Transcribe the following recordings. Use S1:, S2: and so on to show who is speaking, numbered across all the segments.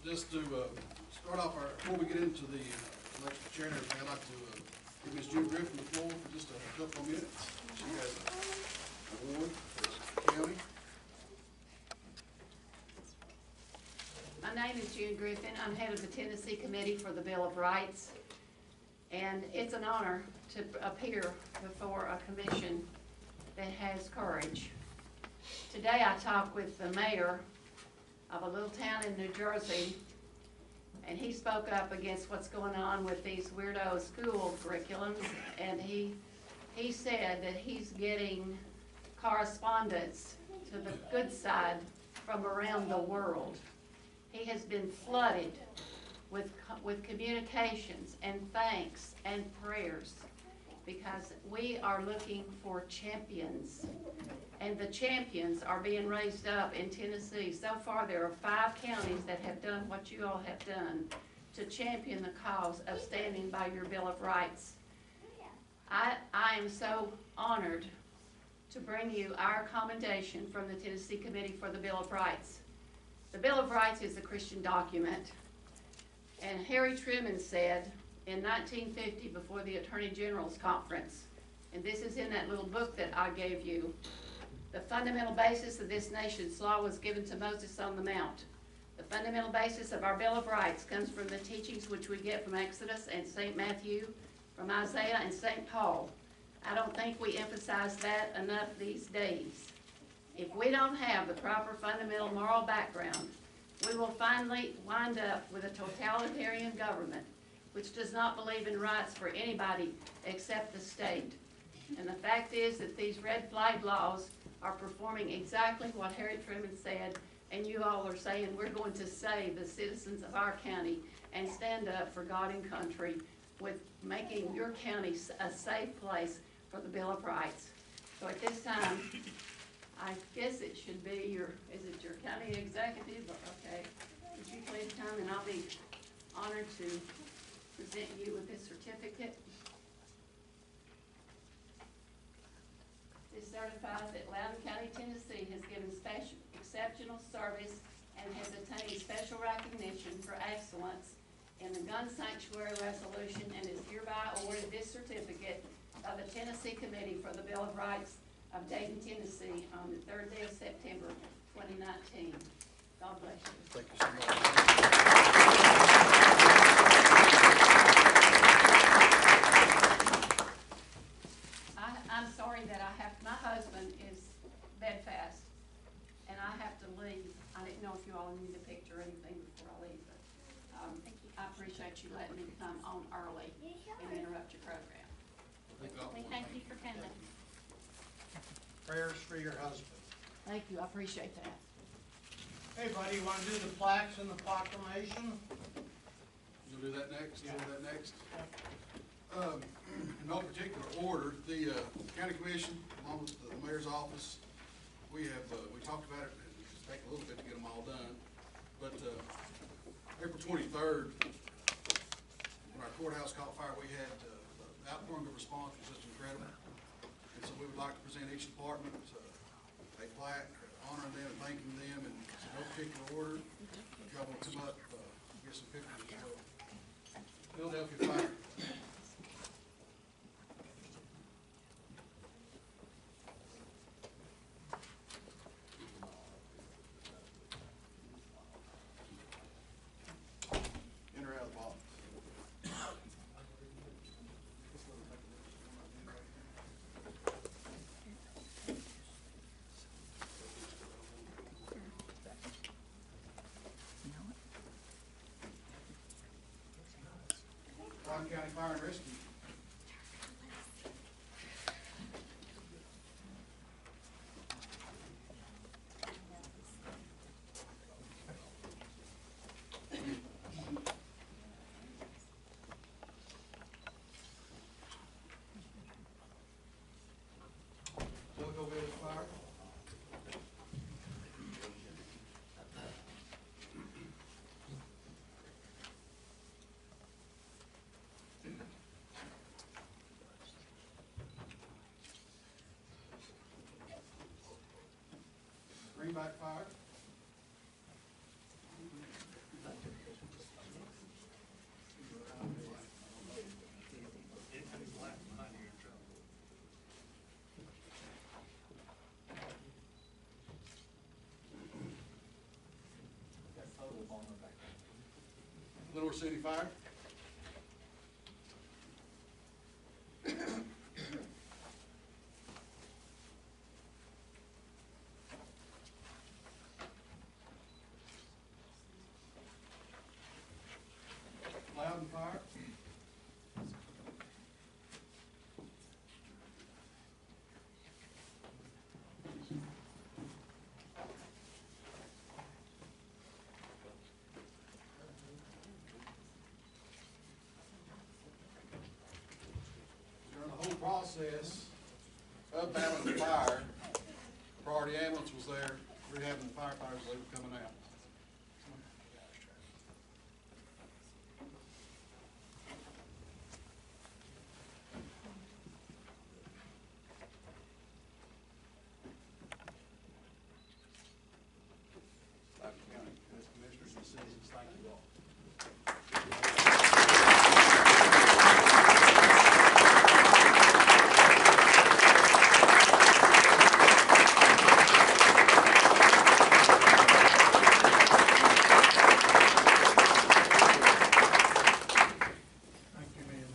S1: just to start off, before we get into the election of chair and everything, I'd like to give Ms. June Griffin the floor for just a couple of minutes. She has an award for the county.
S2: My name is June Griffin. I'm head of the Tennessee Committee for the Bill of Rights. And it's an honor to appear before a commission that has courage. Today I talked with the mayor of a little town in New Jersey, and he spoke up against what's going on with these weirdo school curriculums, and he said that he's getting correspondence to the good side from around the world. He has been flooded with communications and thanks and prayers, because we are looking for champions, and the champions are being raised up in Tennessee. So far there are 5 counties that have done what you all have done to champion the cause of standing by your Bill of Rights. I am so honored to bring you our commendation from the Tennessee Committee for the Bill of Rights. The Bill of Rights is a Christian document, and Harry Truman said in 1950, before the Attorney General's Conference, and this is in that little book that I gave you, the fundamental basis of this nation's law was given to Moses on the Mount. The fundamental basis of our Bill of Rights comes from the teachings which we get from Exodus and St. Matthew, from Isaiah and St. Paul. I don't think we emphasize that enough these days. If we don't have the proper fundamental moral background, we will finally wind up with a totalitarian government which does not believe in rights for anybody except the state. And the fact is that these red flag laws are performing exactly what Harry Truman said, and you all are saying we're going to save the citizens of our county and stand up for God and country with making your county a safe place for the Bill of Rights. So at this time, I guess it should be is it your county executive? Okay, would you please come, and I'll be honored to present you with this certificate. This certifies that Loudon County, Tennessee has given exceptional service and has attained special recognition for excellence in the Gun Sanctuary Resolution, and is hereby awarded this certificate of the Tennessee Committee for the Bill of Rights of Dayton, Tennessee on the 3rd day of September 2019. God bless you.
S1: Thank you so much.
S2: I'm sorry that my husband is bedfast, and I have to leave. I didn't know if you all need a picture or anything before I leave, but I appreciate you letting me come on early and interrupt your program.
S3: We thank you for coming.
S4: Prayers for your husband.
S2: Thank you, I appreciate that.
S4: Hey, buddy, you want to do the plaques and the proclamation?
S1: You'll do that next? Yeah. Do that next? In no particular order, the county commission, along with the mayor's office, we talked about it. It's taken a little bit to get them all done, but April 23rd, when our courthouse caught fire, we had the outpouring of response was just incredible, and so we would like to present each department a plaque honoring them and thanking them in no particular order. If y'all want to come up, get some pictures as well. Philadelphia Fire. Loudon County Fire and Rescue. LoCo Fire. Greenback Fire. Little City Fire. Loudon Fire. During the whole process of battling the fire, priority ambulance was there, rehabbing the firefighters as they were coming out. Loudon County Commissioners and citizens, thank you all.
S4: Thank you, ma'am.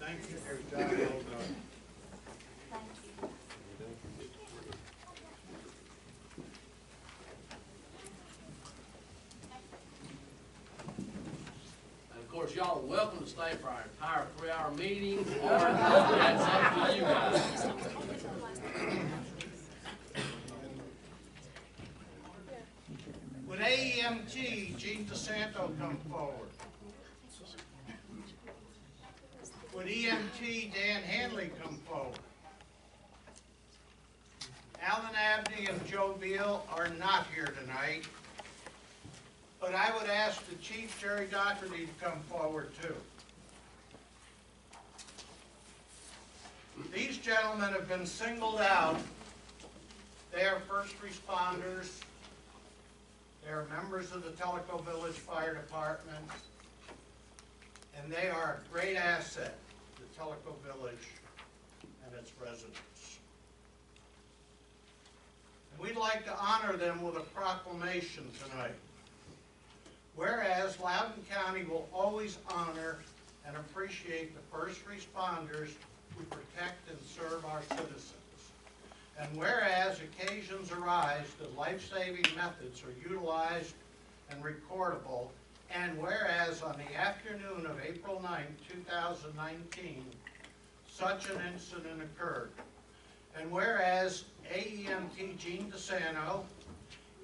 S4: Thank you. Every job well done.
S5: And of course, y'all are welcome to stay for our entire 3-hour meeting, or that's up to you guys.
S4: Would AEMT Gene DeSanto come forward? Would EMT Dan Hanley come forward? Alan Abney and Joe Beal are not here tonight, but I would ask the Chief Jerry Doherty to come forward too. These gentlemen have been singled out. They are first responders. They are members of the Tellico Village Fire Department, and they are a great asset to Tellico Village and its residents. And we'd like to honor them with a proclamation tonight. Whereas Loudon County will always honor and appreciate the first responders who protect and serve our citizens. And whereas occasions arise that life-saving methods are utilized and recordable, and whereas on the afternoon of April 9, 2019, such an incident occurred. And whereas AEMT Gene DeSanto,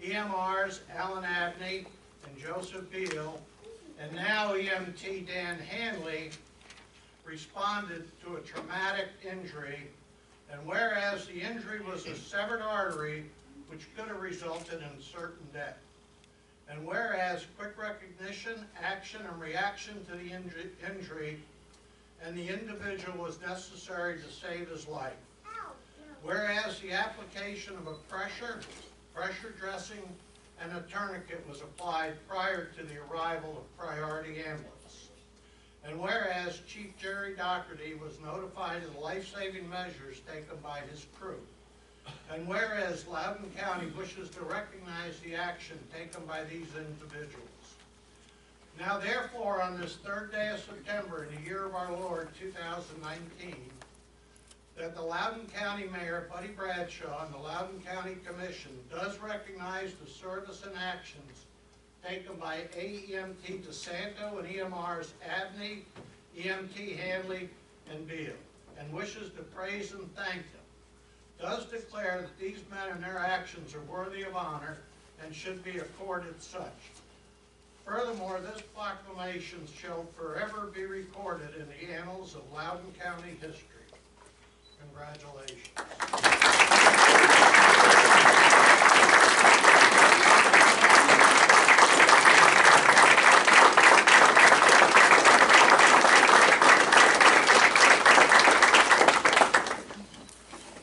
S4: EMRs Alan Abney and Joseph Beal, and now EMT Dan Hanley responded to a traumatic injury, and whereas the injury was a severed artery which could have resulted in certain death, and whereas quick recognition, action, and reaction to the injury and the individual was necessary to save his life, whereas the application of a pressure dressing, and a tourniquet was applied prior to the arrival of priority ambulance. And whereas Chief Jerry Doherty was notified of the life-saving measures taken by his crew. And whereas Loudon County wishes to recognize the action taken by these individuals. Now therefore, on this 3rd day of September in the year of our Lord 2019, that the Loudon County Mayor, Buddy Bradshaw, and the Loudon County Commission does recognize the service and actions taken by AEMT DeSanto and EMRs Abney, EMT Hanley, and Beal, and wishes to praise and thank them, does declare that these men and their actions are worthy of honor and should be accorded such. Furthermore, this proclamation shall forever be recorded in the annals of Loudon County history. Congratulations.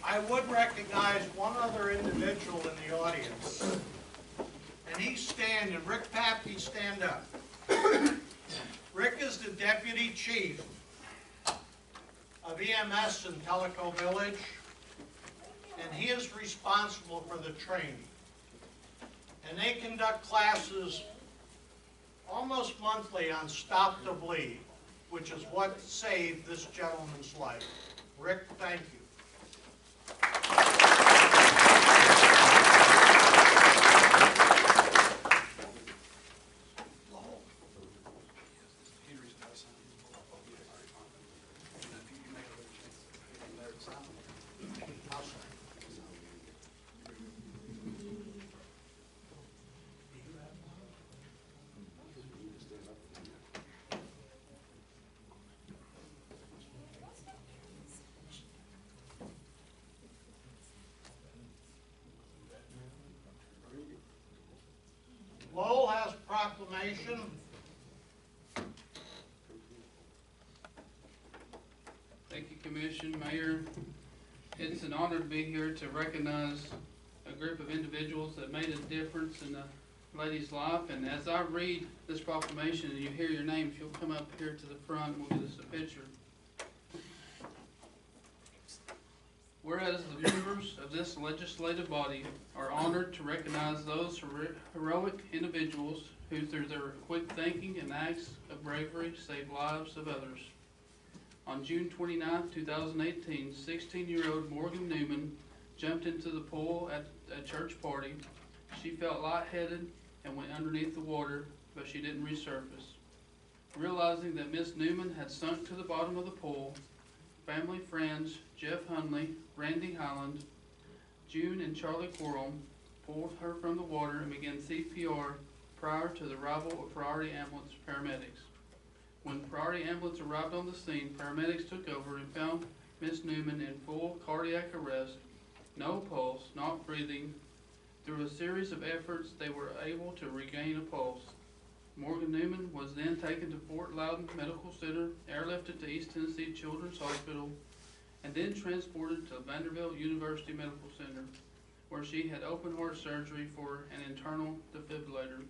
S4: I would recognize one other individual in the audience, and he's standing. Rick Pappy, stand up. Rick is the Deputy Chief of EMS in Tellico Village, and he is responsible for the training. and they conduct classes almost monthly on Stop the Bleed, which is what saved this gentleman's life. Rick, thank you. Lowell has proclamation.
S6: Thank you, Commission, Mayor. It's an honor to be here to recognize a group of individuals that made a difference in the lady's life. And as I read this proclamation and you hear your name, if you'll come up here to the front, we'll get us a picture. Whereas the members of this legislative body are honored to recognize those heroic individuals who, through their quick thinking and acts of bravery, saved lives of others. On June 29, 2018, 16-year-old Morgan Newman jumped into the pool at a church party. She felt lightheaded and went underneath the water, but she didn't resurface. Realizing that Miss Newman had sunk to the bottom of the pool, family friends Jeff Hunley, Randy Highland, June and Charlie Quorum pulled her from the water and began CPR prior to the arrival of priority ambulance paramedics. When priority ambulance arrived on the scene, paramedics took over and found Miss Newman in full cardiac arrest, no pulse, not breathing. Through a series of efforts, they were able to regain a pulse. Morgan Newman was then taken to Fort Loudon Medical Center, airlifted to East Tennessee Children's Hospital, and then transported to Vanderbilt University Medical Center, where she had open heart surgery for an internal defibrillator.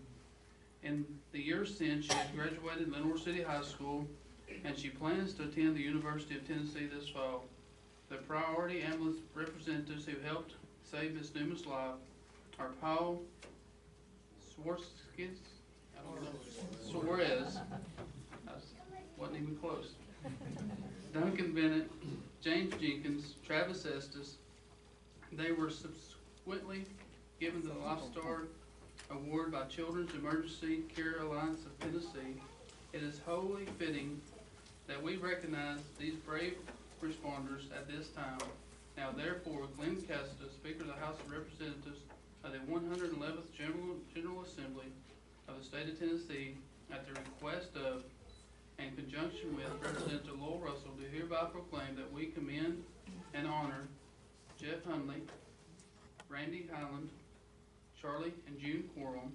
S6: In the years since, she had graduated Lenore City High School, and she plans to attend the University of Tennessee this fall. The priority ambulance representatives who helped save Miss Newman's life are Paul Swartzkis, Suarez, wasn't even close, Duncan Bennett, James Jenkins, Travis Estes. They were subsequently given the Lifestar Award by Children's Emergency Care Alliance of Tennessee. It is wholly fitting that we recognize these brave responders at this time. Now therefore, Glenn Casta, Speaker of the House of Representatives of the 111th General Assembly of the State of Tennessee, at the request of and conjunction with Representative Lowell Russell, do hereby proclaim that we commend and honor Jeff Hunley, Randy Highland, Charlie and June Quorum,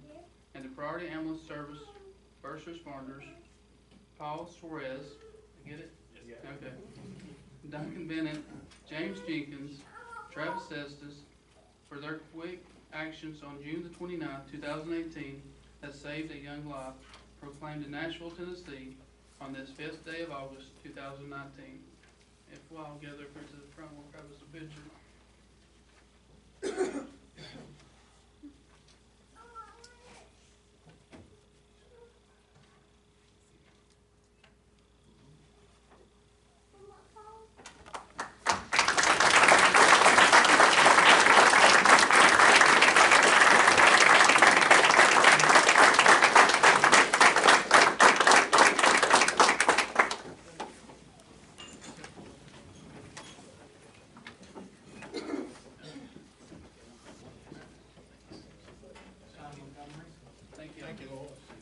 S6: and the Priority Ambulance Service first responders, Paul Suarez, get it? Yeah. Okay. Duncan Bennett, James Jenkins, Travis Estes, for their quick actions on June the 29th, 2018, that saved a young life, proclaimed in Nashville, Tennessee, on this 5th day of August, 2019. If we'll all gather up here to the front, we'll grab us a picture.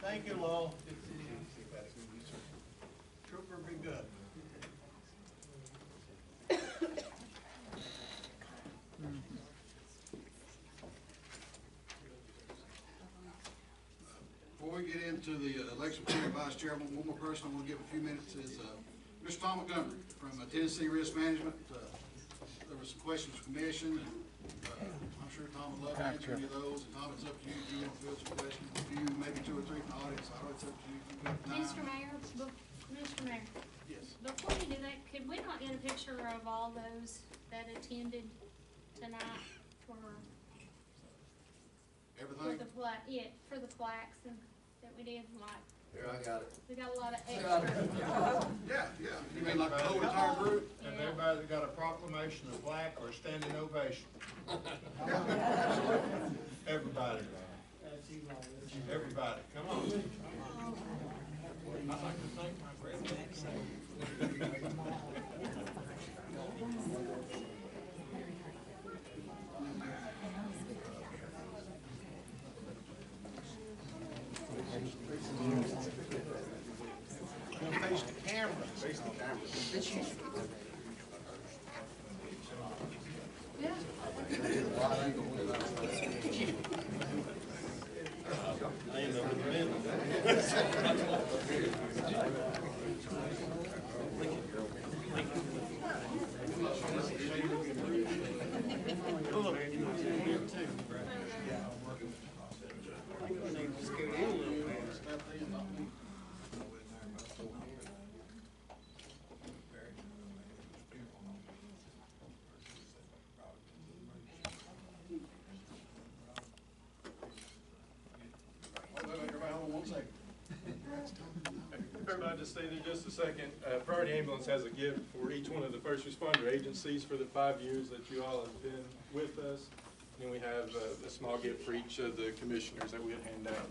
S4: Thank you, Lowell. Trooper, be good.
S1: Before we get into the election for chair and vice chair, one more person I want to give a few minutes is Mr. Tom Montgomery from Tennessee Risk Management. There were some questions from the commission, and I'm sure Tom would love to answer any of those. And Tom, it's up to you if you want to field some questions. You, maybe two or three from the audience. I know it's up to you.
S3: Mr. Mayor, Mr. Mayor,
S1: Yes.
S3: before we do that, could we not get a picture of all those that attended tonight for,
S1: Everything?
S3: the plaque, yeah, for the plaques and that we did, like,
S5: Here, I got it.
S3: we got a lot of extra.
S1: Yeah, yeah. You mean like the whole entire group?
S3: Yeah.
S7: Have everybody that got a proclamation, a plaque, or a standing ovation? Everybody. Everybody, come on. I'd like to thank my grandparents.
S4: Face the camera.
S1: Face the camera. Everybody hold on one second.
S8: Everybody just stay there just a second. Priority Ambulance has a gift for each one of the first responder agencies for the 5 years that you all have been with us. And then we have a small gift for each of the commissioners that we'll hand out.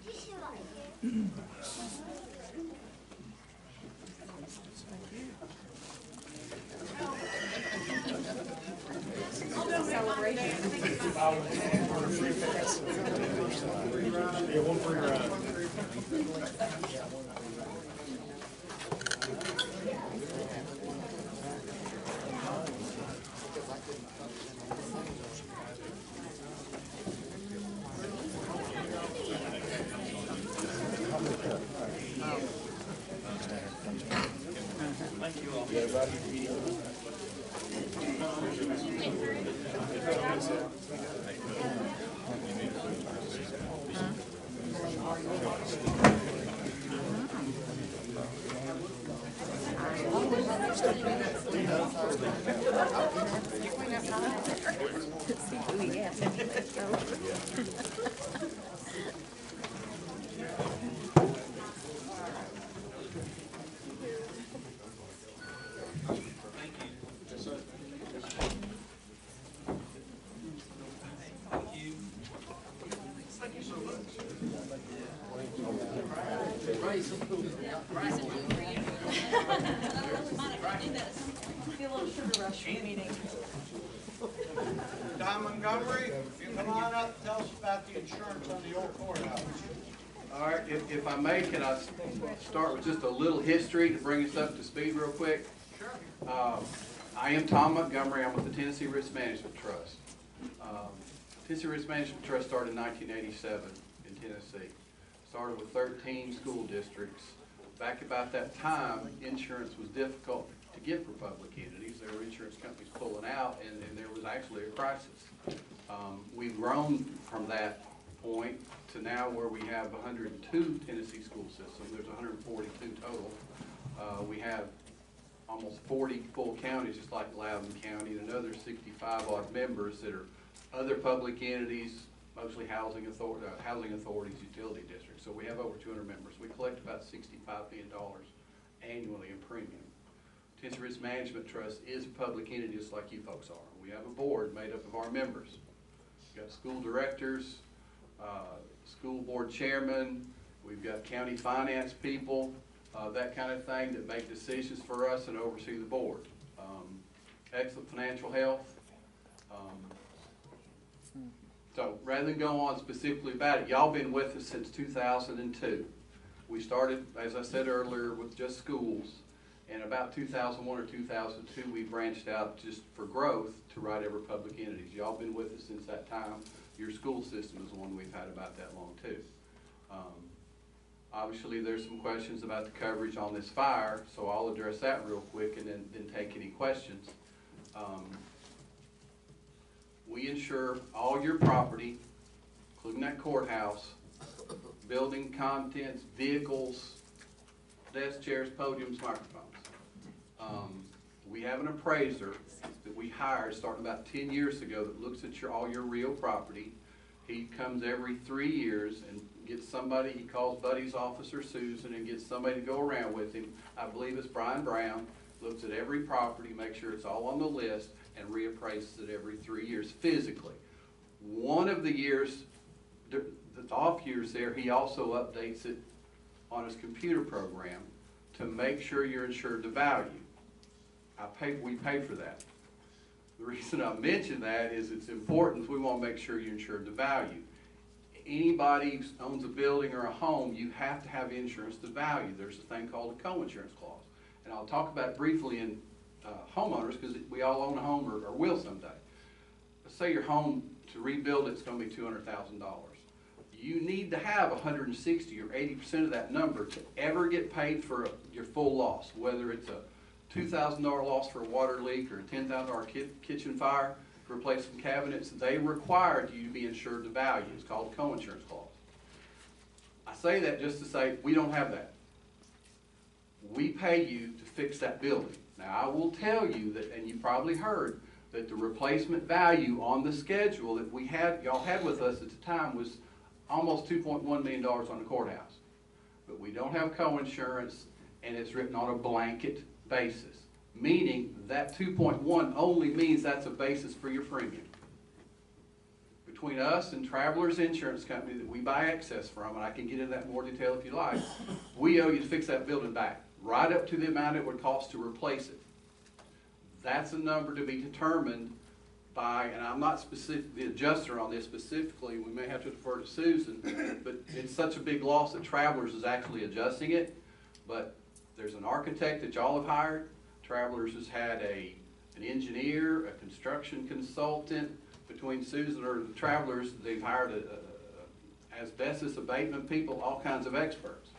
S4: Don Montgomery, you come on up and tell us about the insurance on the old courthouse.
S9: All right, if I may, can I start with just a little history to bring us up to speed real quick?
S4: Sure.
S9: I am Tom Montgomery. I'm with the Tennessee Risk Management Trust. Tennessee Risk Management Trust started in 1987 in Tennessee. Started with 13 school districts. Back about that time, insurance was difficult to get for public entities. There were insurance companies pulling out, and there was actually a crisis. We've grown from that point to now where we have 102 Tennessee school systems. There's 142 total. We have almost 40 full counties, just like Loudon County, and another 65 odd members that are other public entities, mostly housing authorities, utility districts. So we have over 200 members. We collect about $65 million annually in premium. Tennessee Risk Management Trust is a public entity just like you folks are. We have a board made up of our members. We've got school directors, school board chairman, we've got county finance people, that kind of thing that make decisions for us and oversee the board. Excellent financial health. So rather than go on specifically about it, y'all been with us since 2002. We started, as I said earlier, with just schools. And about 2001 or 2002, we branched out just for growth to write every public entities. Y'all been with us since that time. Your school system is one we've had about that long too. Obviously, there's some questions about the coverage on this fire, so I'll address that real quick and then take any questions. We insure all your property, including that courthouse, building contents, vehicles, desks, chairs, podiums, microphones. We have an appraiser that we hired starting about 10 years ago that looks at all your real property. He comes every 3 years and gets somebody, he calls Buddy's office or Susan and gets somebody to go around with him. I believe it's Brian Brown, looks at every property, makes sure it's all on the list, and reappraises it every 3 years physically. One of the years, the off years there, he also updates it on his computer program to make sure you're insured to value. We pay for that. The reason I mention that is it's important. We want to make sure you're insured to value. Anybody who owns a building or a home, you have to have insurance to value. There's a thing called a co-insurance clause. And I'll talk about it briefly in homeowners, because we all own a home or will someday. Let's say your home, to rebuild it's going to be $200,000. You need to have 160 or 80% of that number to ever get paid for your full loss, whether it's a $2,000 loss for a water leak or a $10,000 kitchen fire to replace some cabinets. They required you to be insured to value. It's called a co-insurance clause. I say that just to say we don't have that. We pay you to fix that building. Now, I will tell you that, and you probably heard, that the replacement value on the schedule that y'all had with us at the time was almost $2.1 million on the courthouse. But we don't have co-insurance, and it's written on a blanket basis, meaning that 2.1 only means that's a basis for your premium. Between us and Travelers Insurance Company that we buy excess from, and I can get into that in more detail if you like, we owe you to fix that building back, right up to the amount it would cost to replace it. That's a number to be determined by, and I'm not the adjuster on this specifically, we may have to defer to Susan, but it's such a big loss that Travelers is actually adjusting it. But there's an architect that y'all have hired. Travelers has had an engineer, a construction consultant. Between Susan or the Travelers, they've hired asbestos abatement people, all kinds of experts.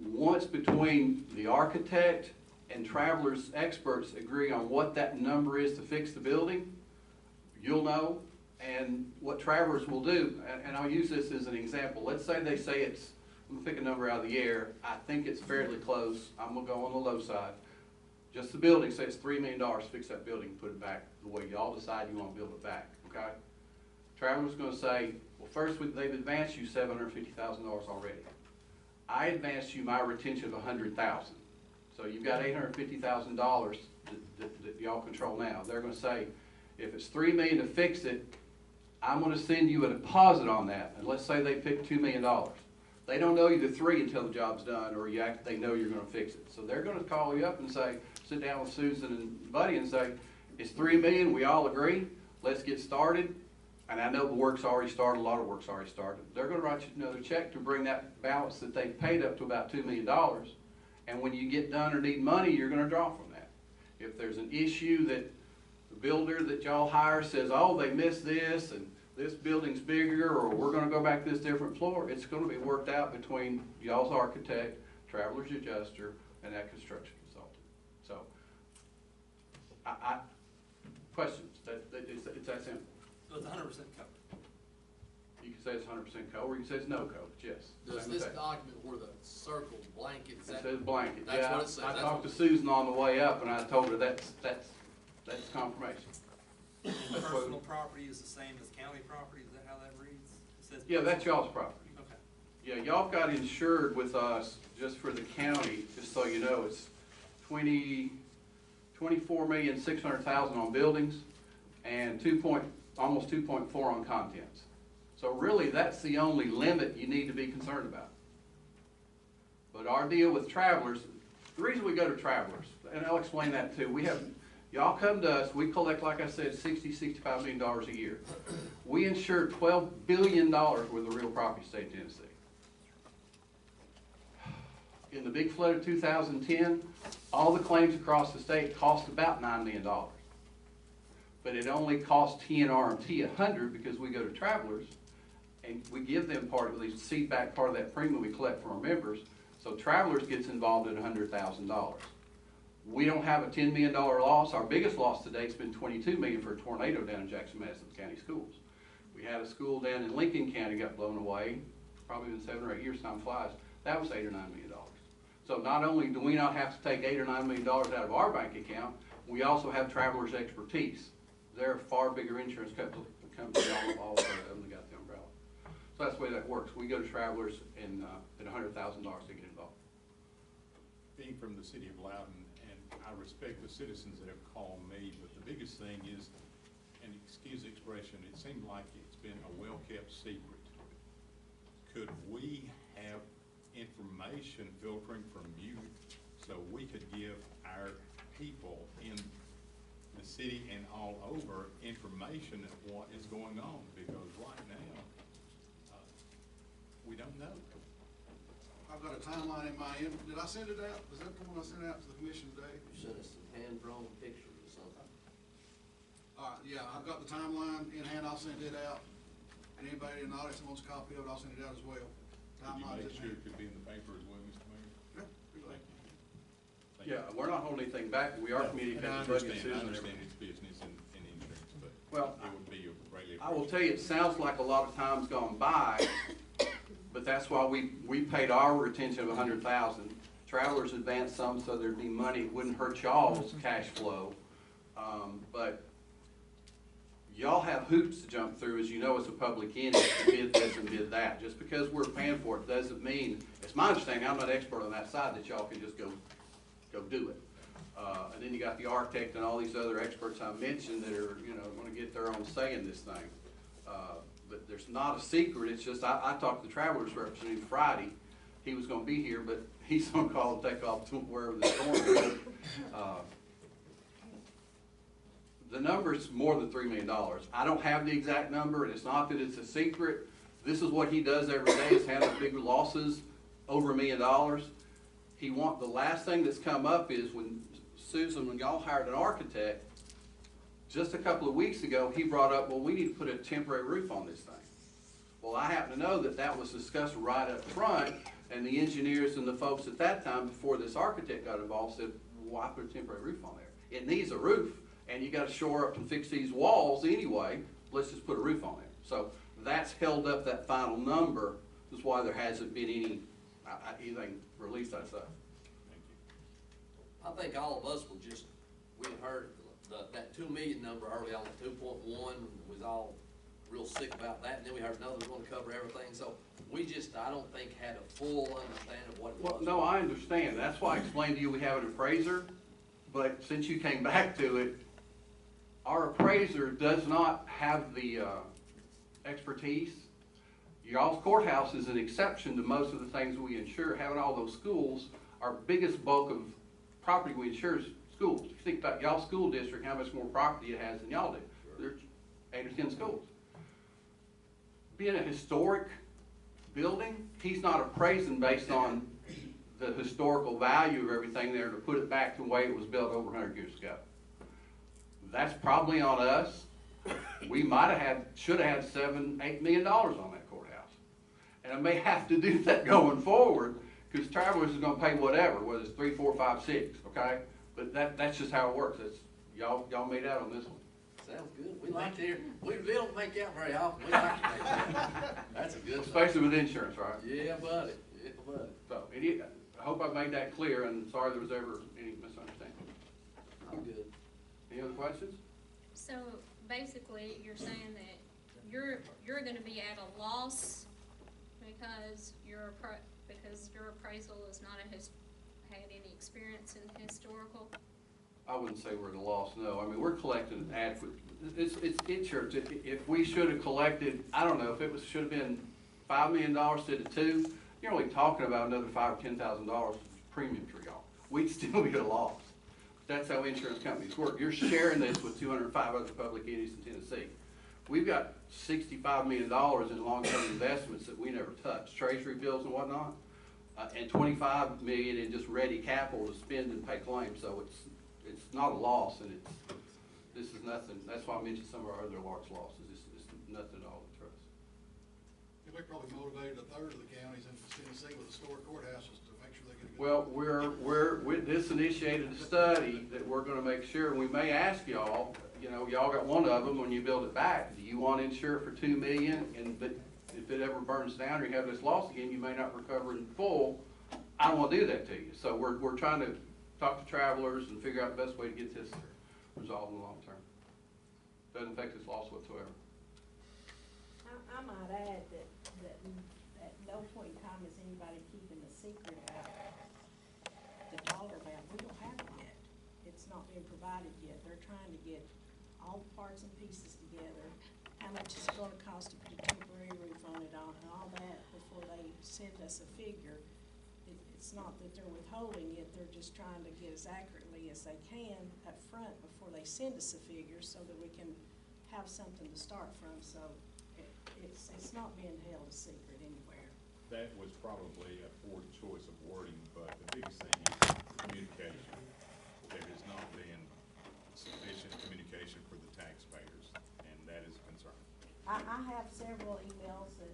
S9: Once between the architect and Travelers experts agree on what that number is to fix the building, you'll know. And what Travelers will do, and I'll use this as an example. Let's say they say it's, I'm gonna pick a number out of the air. I think it's fairly close. I'm gonna go on the low side. Just the building, say it's $3 million to fix that building and put it back the way y'all decide you want to build it back, okay? Travelers gonna say, well, first they've advanced you $750,000 already. I advanced you my retention of $100,000. So you've got $850,000 that y'all control now. They're gonna say, if it's $3 million to fix it, I'm gonna send you a deposit on that. And let's say they pick $2 million. They don't owe you the $3 until the job's done, or they know you're gonna fix it. So they're gonna call you up and say, sit down with Susan and Buddy and say, it's $3 million, we all agree, let's get started. And I know the work's already started, a lot of work's already started. They're gonna write you another check to bring that balance that they've paid up to about $2 million. And when you get done or need money, you're gonna draw from that. If there's an issue that the builder that y'all hire says, oh, they missed this, and this building's bigger, or we're gonna go back to this different floor, it's gonna be worked out between y'all's architect, Travelers adjuster, and that construction consultant. So, questions? It's that simple.
S10: So it's 100% covered.
S9: You can say it's 100% code, or you can say it's no code, yes.
S5: Does
S9: Same
S5: this
S9: thing.
S5: document where the circled blanket, is
S9: It
S5: that?
S9: says blanket,
S5: That's
S9: yeah.
S5: what it says.
S9: I
S5: That's
S9: talked to
S5: what-
S9: Susan on the way up, and I told her that's confirmation.
S10: And personal property is the same as county property, is that how that reads? It says
S9: Yeah, that's
S10: personal-
S9: y'all's property.
S10: Okay.
S9: Yeah, y'all got insured with us, just for the county, just so you know, it's $24,600,000 on buildings and almost 2.4 on contents. So really, that's the only limit you need to be concerned about. But our deal with Travelers, the reason we go to Travelers, and I'll explain that too, y'all come to us, we collect, like I said, $65 million a year. We insure $12 billion worth of real property in the state of Tennessee. In the big flood of 2010, all the claims across the state cost about $9 million. But it only cost TNRMT $100 because we go to Travelers and we give them part of, at least seed back part of that premium we collect from our members. So Travelers gets involved in $100,000. We don't have a $10 million loss. Our biggest loss to date's been $22 million for a tornado down in Jackson-Madison County schools. We had a school down in Lincoln County got blown away, probably in 7 or 8 years, time flies. That was $8 or $9 million. So not only do we not have to take $8 or $9 million out of our bank account, we also have Travelers' expertise. They're a far bigger insurance company, all of them that got the umbrella. So that's the way that works. We go to Travelers and, at $100,000 to get involved.
S11: Being from the city of Loudon, and I respect the citizens that have called me, but the biggest thing is, and excuse the expression, it seemed like it's been a well-kept secret. Could we have information filtering from you so we could give our people in the city and all over information of what is going on? Because right now, we don't know.
S1: I've got a timeline in my end. Did I send it out? Was that the one I sent out to the commission today?
S5: You sent us some hand-drawn pictures or something.
S1: All right, yeah, I've got the timeline in hand. I'll send it out. And anybody in the audience that wants a copy of it, I'll send it out as well.
S11: Could you
S1: Timeline's
S11: make
S1: in
S11: sure
S1: hand.
S11: it could be in the paper as well, Mr. Mayor?
S1: Yeah, be glad.
S11: Thank you.
S9: Yeah, we're not holding anything back. We are
S11: No,
S9: communicating
S11: and I
S9: with budget
S11: understand,
S9: decisions.
S11: it's business and insurance, but
S9: Well,
S11: it would be greatly
S9: I will tell you, it sounds like a lot of time's gone by, but that's why we paid our retention of $100,000. Travelers advanced some, so there'd be money, it wouldn't hurt y'all's cash flow. But y'all have hoops to jump through, as you know, as a public entity, to bid this and bid that. Just because we're paying for it doesn't mean, it's my understanding, I'm not an expert on that side, that y'all can just go do it. And then you got the architect and all these other experts I mentioned that are, gonna get their own say in this thing. But there's not a secret, it's just, I talked to the Travelers representative Friday, he was gonna be here, but he's on call to take off to wherever the storm is. The number's more than $3 million. I don't have the exact number, and it's not that it's a secret. This is what he does every day, is handle big losses over $1 million. The last thing that's come up is when Susan, when y'all hired an architect, just a couple of weeks ago, he brought up, well, we need to put a temporary roof on this thing. Well, I happen to know that that was discussed right up front, and the engineers and the folks at that time, before this architect got involved, said, why put a temporary roof on there? It needs a roof, and you gotta shore up and fix these walls anyway, let's just put a roof on there. So that's held up that final number, that's why there hasn't been anything released, I'd say.
S11: Thank you.
S5: I think all of us we had heard that 2 million number early on, 2.1, was all real sick about that, and then we heard another was gonna cover everything, so I don't think had a full understanding of what it was.
S9: Well, no, I understand, that's why I explained to you we have an appraiser, but since you came back to it, our appraiser does not have the expertise. Y'all's courthouse is an exception to most of the things we insure. Having all those schools, our biggest bulk of property we insure is schools. If you think about y'all's school district, how much more property it has than y'all do. There's 8 or 10 schools. Being a historic building, he's not appraising based on the historical value of everything there to put it back to the way it was built over 100 years ago. That's probably on us. We should have had $7-8 million on that courthouse. And I may have to do that going forward, because Travelers is gonna pay whatever, whether it's 3, 4, 5, 6, okay? But that's just how it works. Y'all made out on this one.
S5: Sounds good. We like to hear, we don't make out very often. We like to make out. That's a good thing.
S9: Especially with insurance, right?
S5: Yeah, buddy. Yeah, buddy.
S9: So, I hope I made that clear, and sorry there was ever any misunderstanding.
S5: I'm good.
S9: Any other questions?
S3: So basically, you're saying that you're gonna be at a loss because your appraisal is not had any experience in historical?
S9: I wouldn't say we're at a loss, no. I mean, we're collecting adequate, it's insurance. If we should have collected, I don't know, if it should have been $5 million instead of $2 million, you're only talking about another $5,000 or $10,000 premium for y'all. We'd still be at a loss. That's how insurance companies work. You're sharing this with 205 other public entities in Tennessee. We've got $65 million in long-term investments that we never touch, treasury bills and whatnot, and $25 million in just ready capital to spend and pay claims. So it's not a loss, and this is nothing. That's why I mentioned some of our other large losses. It's nothing at all to trust.
S1: We probably motivated a third of the counties in Tennessee with historic courthouses to make sure they get a good.
S9: Well, this initiated a study that we're gonna make sure, and we may ask y'all, y'all got one of them when you build it back. Do you want to insure it for $2 million, but if it ever burns down or you have this loss again, you may not recover in full? I don't want to do that to you. So we're trying to talk to Travelers and figure out the best way to get this resolved in the long term. Doesn't affect this loss whatsoever.
S12: I might add that at no point in time is anybody keeping a secret about the dollar amount. We don't have it yet. It's not been provided yet. They're trying to get all the parts and pieces together, how much it's gonna cost to put a temporary roof on it on, and all that before they send us a figure. It's not that they're withholding it, they're just trying to get as accurately as they can up front before they send us a figure so that we can have something to start from, so it's not being held a secret anywhere.
S11: That was probably a poor choice of wording, but the biggest thing is communication. There has not been sufficient communication for the taxpayers, and that is a concern.
S12: I have several emails and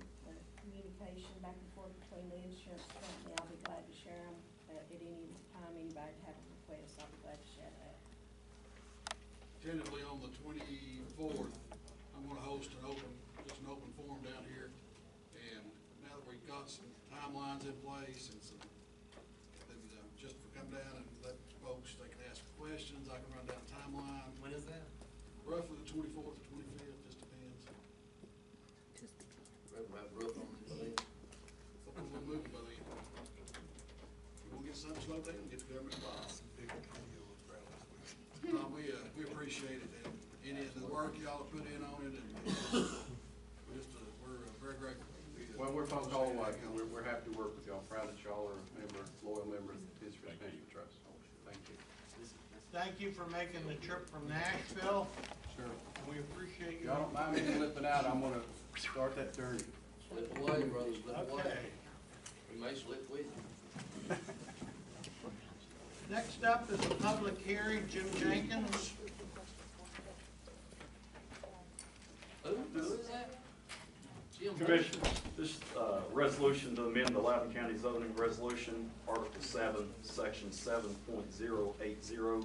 S12: communication back and forth between the insurance company. I'll be glad to share them at any time anybody have a request. I'll be glad to share that.
S1: Tentatively on the 24th, I'm gonna host an open forum down here. And now that we've got some timelines in place and some, just for come down and let folks, they can ask questions, I can run down a timeline.
S10: When is that?
S1: Roughly the 24th or 25th, just depends.
S5: Rather have roof on this thing.
S1: We'll move by then. We'll get something slowed down, get the government involved. We appreciate it, and any of the work y'all have put in on it, and we're very grateful.
S9: Well, we're folks all alike, and we're happy to work with y'all. Proud that y'all are loyal members of the Tennessee Risk Management Trust. Thank you.
S4: Thank you for making the trip from Nashville.
S9: Sure.
S4: We appreciate you.
S9: Y'all don't mind me slipping out, I'm gonna start that journey.
S5: Slip away, brother, slip away.
S4: Okay.
S5: We may slip with you.
S4: Next up is a public hearing. Jim Jenkins.
S5: Who is that? Jim.
S13: Commissioners, this resolution to amend the Loudon County zoning resolution, Article 7, Section 7.080,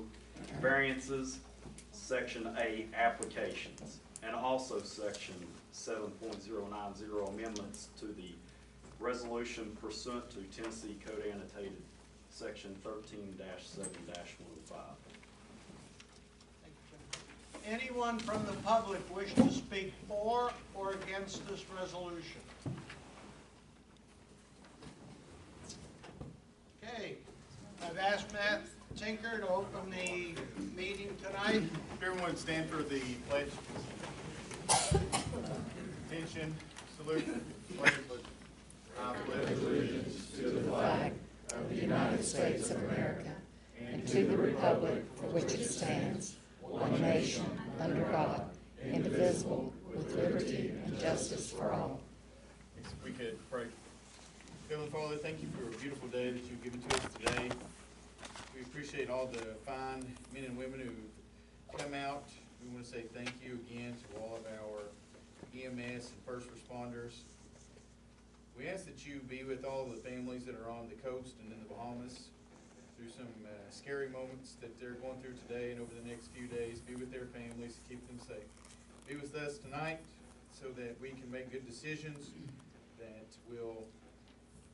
S13: variances, Section A, applications, and also Section 7.090, amendments to the resolution pursuant to Tennessee Code Annotated Section 13-7-105.
S4: Anyone from the public wish to speak for or against this resolution? Okay, I've asked Matt Tinker to open the meeting tonight.
S14: Everyone stand for the pledge. Attention, salute, flag. I pledge allegiance
S15: to the flag of the United States of America and to the republic for which it stands, one nation, under God, indivisible, with liberty and justice for all.
S14: If we could pray. Heavenly Father, thank you for a beautiful day that you've given to us today. We appreciate all the fine men and women who come out. We want to say thank you again to all of our EMS and first responders. We ask that you be with all the families that are on the coast and in the Bahamas through some scary moments that they're going through today and over the next few days. Be with their families, keep them safe. Be with us tonight so that we can make good decisions that will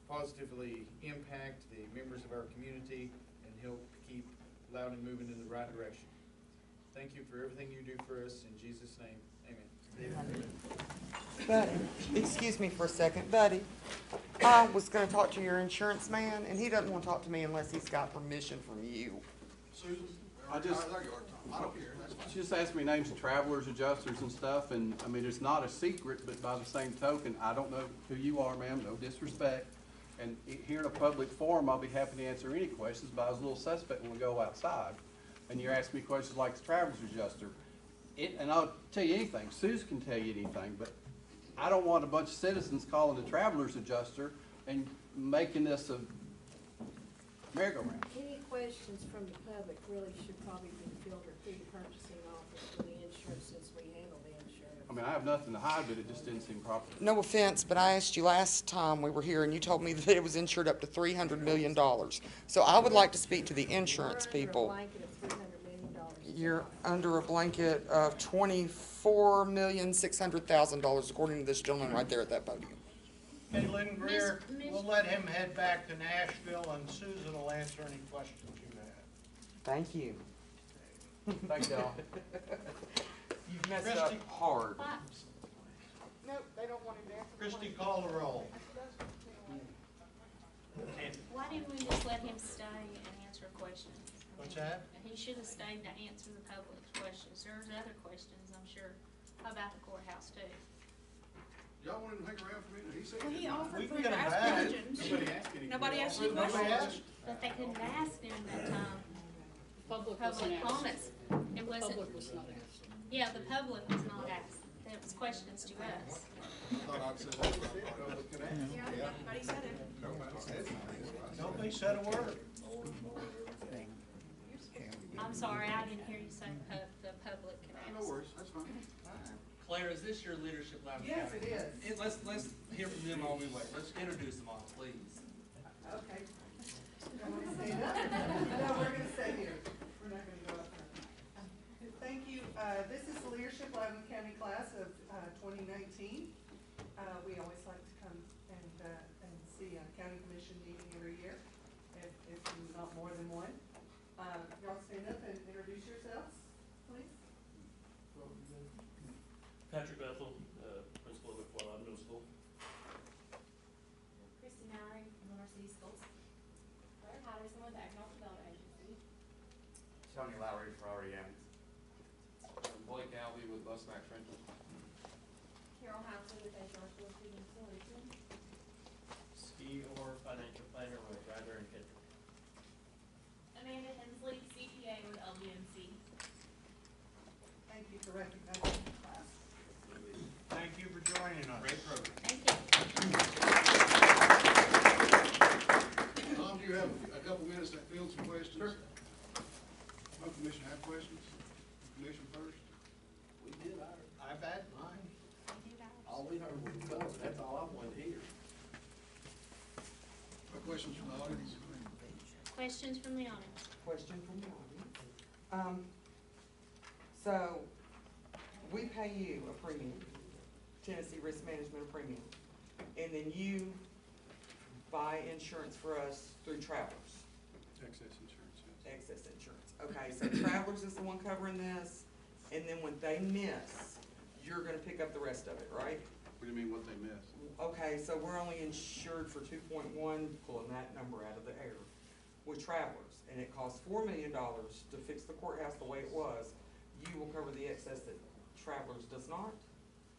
S14: positively impact the members of our community and help keep Loudon moving in the right direction. Thank you for everything you do for us. In Jesus' name, amen.
S16: Buddy, excuse me for a second. Buddy, I was going to talk to your insurance man, and he doesn't want to talk to me unless he's got permission from you.
S1: Susan?
S9: I just-
S1: There you are, Tom. I don't care, that's fine.
S9: She just asked me names of travelers, adjusters and stuff, and I mean, it's not a secret, but by the same token, I don't know who you are, ma'am, no disrespect. And here in a public forum, I'll be happy to answer any questions, but I was a little suspect when we go outside. And you're asking me questions like the travelers adjuster. And I'll tell you anything, Susan can tell you anything, but I don't want a bunch of citizens calling the travelers adjuster and making this a merry-go-round.
S12: Any questions from the public really should probably be filtered through the purchasing office for the insurance, since we handle the insurance.
S9: I mean, I have nothing to hide, but it just didn't seem proper.
S16: No offense, but I asked you last time we were here, and you told me that it was insured up to $300 million. So I would like to speak to the insurance people.
S12: We're under a blanket of $300 million.
S16: You're under a blanket of $24,600,000, according to this gentleman right there at that podium.
S4: Okay, Lynn Greer,
S3: Miss-
S4: we'll let him head back to Nashville, and Susan will answer any questions you have.
S16: Thank you.
S9: Thanks, y'all.
S16: You've messed
S4: Christie?
S16: up hard. Nope, they don't want him there.
S4: Christie, call the roll.
S3: Why didn't we just let him stay and answer questions?
S4: What's that?
S3: He should have stayed to answer the public's questions. There's other questions, I'm sure, about the courthouse too.
S1: Y'all want him to hang around for a minute? He said.
S12: Well, he offered
S4: We
S12: for
S4: can
S12: to
S4: get him
S12: ask
S4: back.
S12: questions. Nobody asked any
S4: Nobody
S12: questions.
S4: asked?
S3: But they couldn't ask during that time.
S2: Public
S3: Public comments. It wasn't,
S2: Public was not asked.
S3: yeah, the public was not asked. There was questions to us.
S1: I thought I'd said that.
S12: Yeah, nobody said it.
S4: Nobody said a word.
S3: I'm sorry, I didn't hear you say the public can ask.
S1: No worries, that's fine.
S10: Claire, is this your leadership Loudon County?
S16: Yes, it is.
S10: Let's hear from them all we wait. Let's introduce them all, please.
S16: Okay. I want to stand up? No, we're gonna stay here. We're not gonna go up there. Thank you. This is the leadership Loudon County class of 2019. We always like to come and see a county commission meeting every year, if not more than one. Y'all stand up and introduce yourselves, please.
S17: Patrick Bethel, principal of Loudon Middle School.
S18: Christy Mallory from Lenore City Schools. Claire Patterson with Economic Development Agency.
S9: Tony Lowry, Priority Emmons.
S5: Blake Alvey with Bus Max Rental.
S18: Carol Hasley with HR School Student Solutions.
S17: Ski or financial planner with Ryder and Kendrick.
S18: Amanda Hensley, CPA with LGNC.
S16: Thank you for recognizing the class.
S4: Thank you for joining us.
S10: Great program.
S3: Thank you.
S1: Tom, do you have a couple minutes to field some questions? Sure. No commission have questions? Commission first?
S5: We did ours.
S4: I've had mine.
S5: All we heard was covered. That's all I wanted to hear.
S1: What questions from the audience?
S3: Questions from the audience?
S16: Question from the audience. So, we pay you a premium, Tennessee Risk Management premium, and then you buy insurance for us through Travelers,
S8: Excess insurance, yes.
S16: excess insurance. Okay, so Travelers is the one covering this, and then when they miss, you're gonna pick up the rest of it, right?
S8: What do you mean what they miss?
S16: Okay, so we're only insured for 2.1, pulling that number out of the air, with Travelers, and it costs $4 million to fix the courthouse the way it was. You will cover the excess that Travelers does not.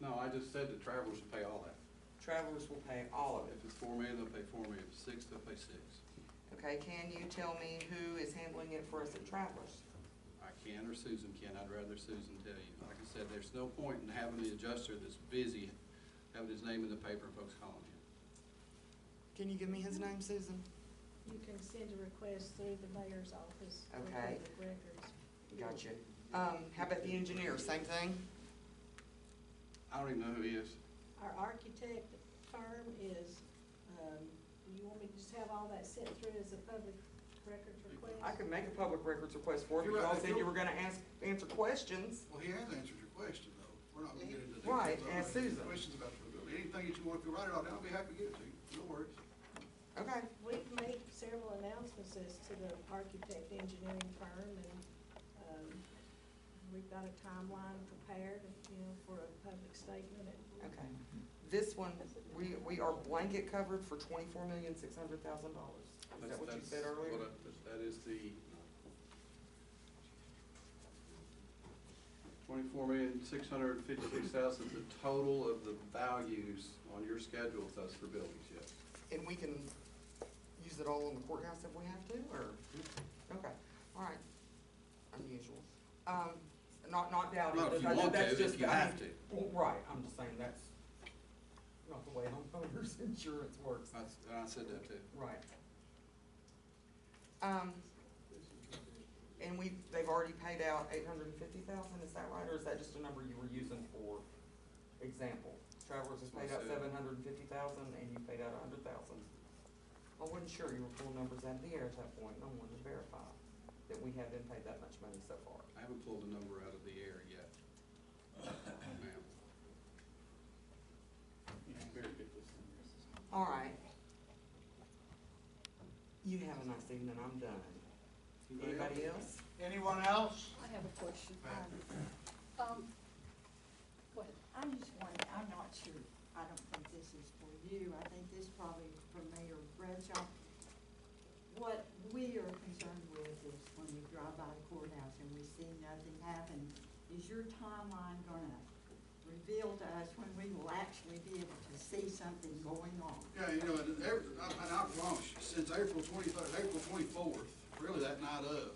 S8: No, I just said the Travelers will pay all that.
S16: Travelers will pay all of it.
S8: If it's $4 million, they'll pay $4 million. If it's $6, they'll pay $6.
S16: Okay, can you tell me who is handling it for us at Travelers?
S8: I can, or Susan can. I'd rather Susan tell you. Like I said, there's no point in having the adjuster that's busy, having his name in the paper and folks calling him.
S16: Can you give me his name, Susan?
S12: You can send a request through the mayor's office for
S16: Okay.
S12: public records.
S16: Gotcha. How about the engineer, same thing?
S8: I don't even know who he is.
S12: Our architect firm is, you want me to just have all that sent through as a public records request?
S16: I could make a public records request for it, but
S1: You're
S16: you all
S1: right.
S16: said you were gonna answer questions.
S1: Well, he has answered your question, though. We're not gonna get into the
S16: Right,
S1: details of
S16: ask
S1: it.
S16: Susan.
S1: Questions about the building. Anything that you want, if you write it all down, I'll be happy to get it to you. No worries.
S16: Okay.
S12: We've made several announcements as to the architect engineering firm, and, we've got a timeline prepared, for a public statement.
S16: Okay. This one, we are blanket covered for $24,600,000. Is that what you said earlier?
S8: That is the $24,656,000, the total of the values on your schedule with us for buildings, yes.
S16: And we can use it all in the courthouse if we have to, or? Okay, all right. Unusual. Not doubting.
S8: Not if you
S16: I know
S8: want to,
S16: that's
S8: if
S16: just-
S8: you
S16: I mean,
S8: have to.
S16: well, right, I'm just saying that's not the way homeowners insurance works.
S8: I said that too.
S16: Right. And they've already paid out $850,000, is that right, or is that just a number you were using for example? Travelers has paid out $750,000 and you paid out $100,000. I wasn't sure, you were pulling numbers out of the air at that point, and I wanted to verify that we have been paid that much money so far.
S8: I haven't pulled a number out of the air yet. Ma'am.
S16: All right. You have a nice evening, I'm done. Anybody else?
S4: Anyone else?
S12: I have a question.
S2: Go ahead.
S19: I'm just wondering, I'm not
S12: sure, I don't think this is for you, I think this probably is for Mayor Bradshaw. What we are concerned with is when we drive by the courthouse and we see nothing happen, is your timeline gonna reveal to us when we will actually be able to see something going on?
S1: Yeah, you know, and I promise you, since April 23rd, April 24th, really that night of,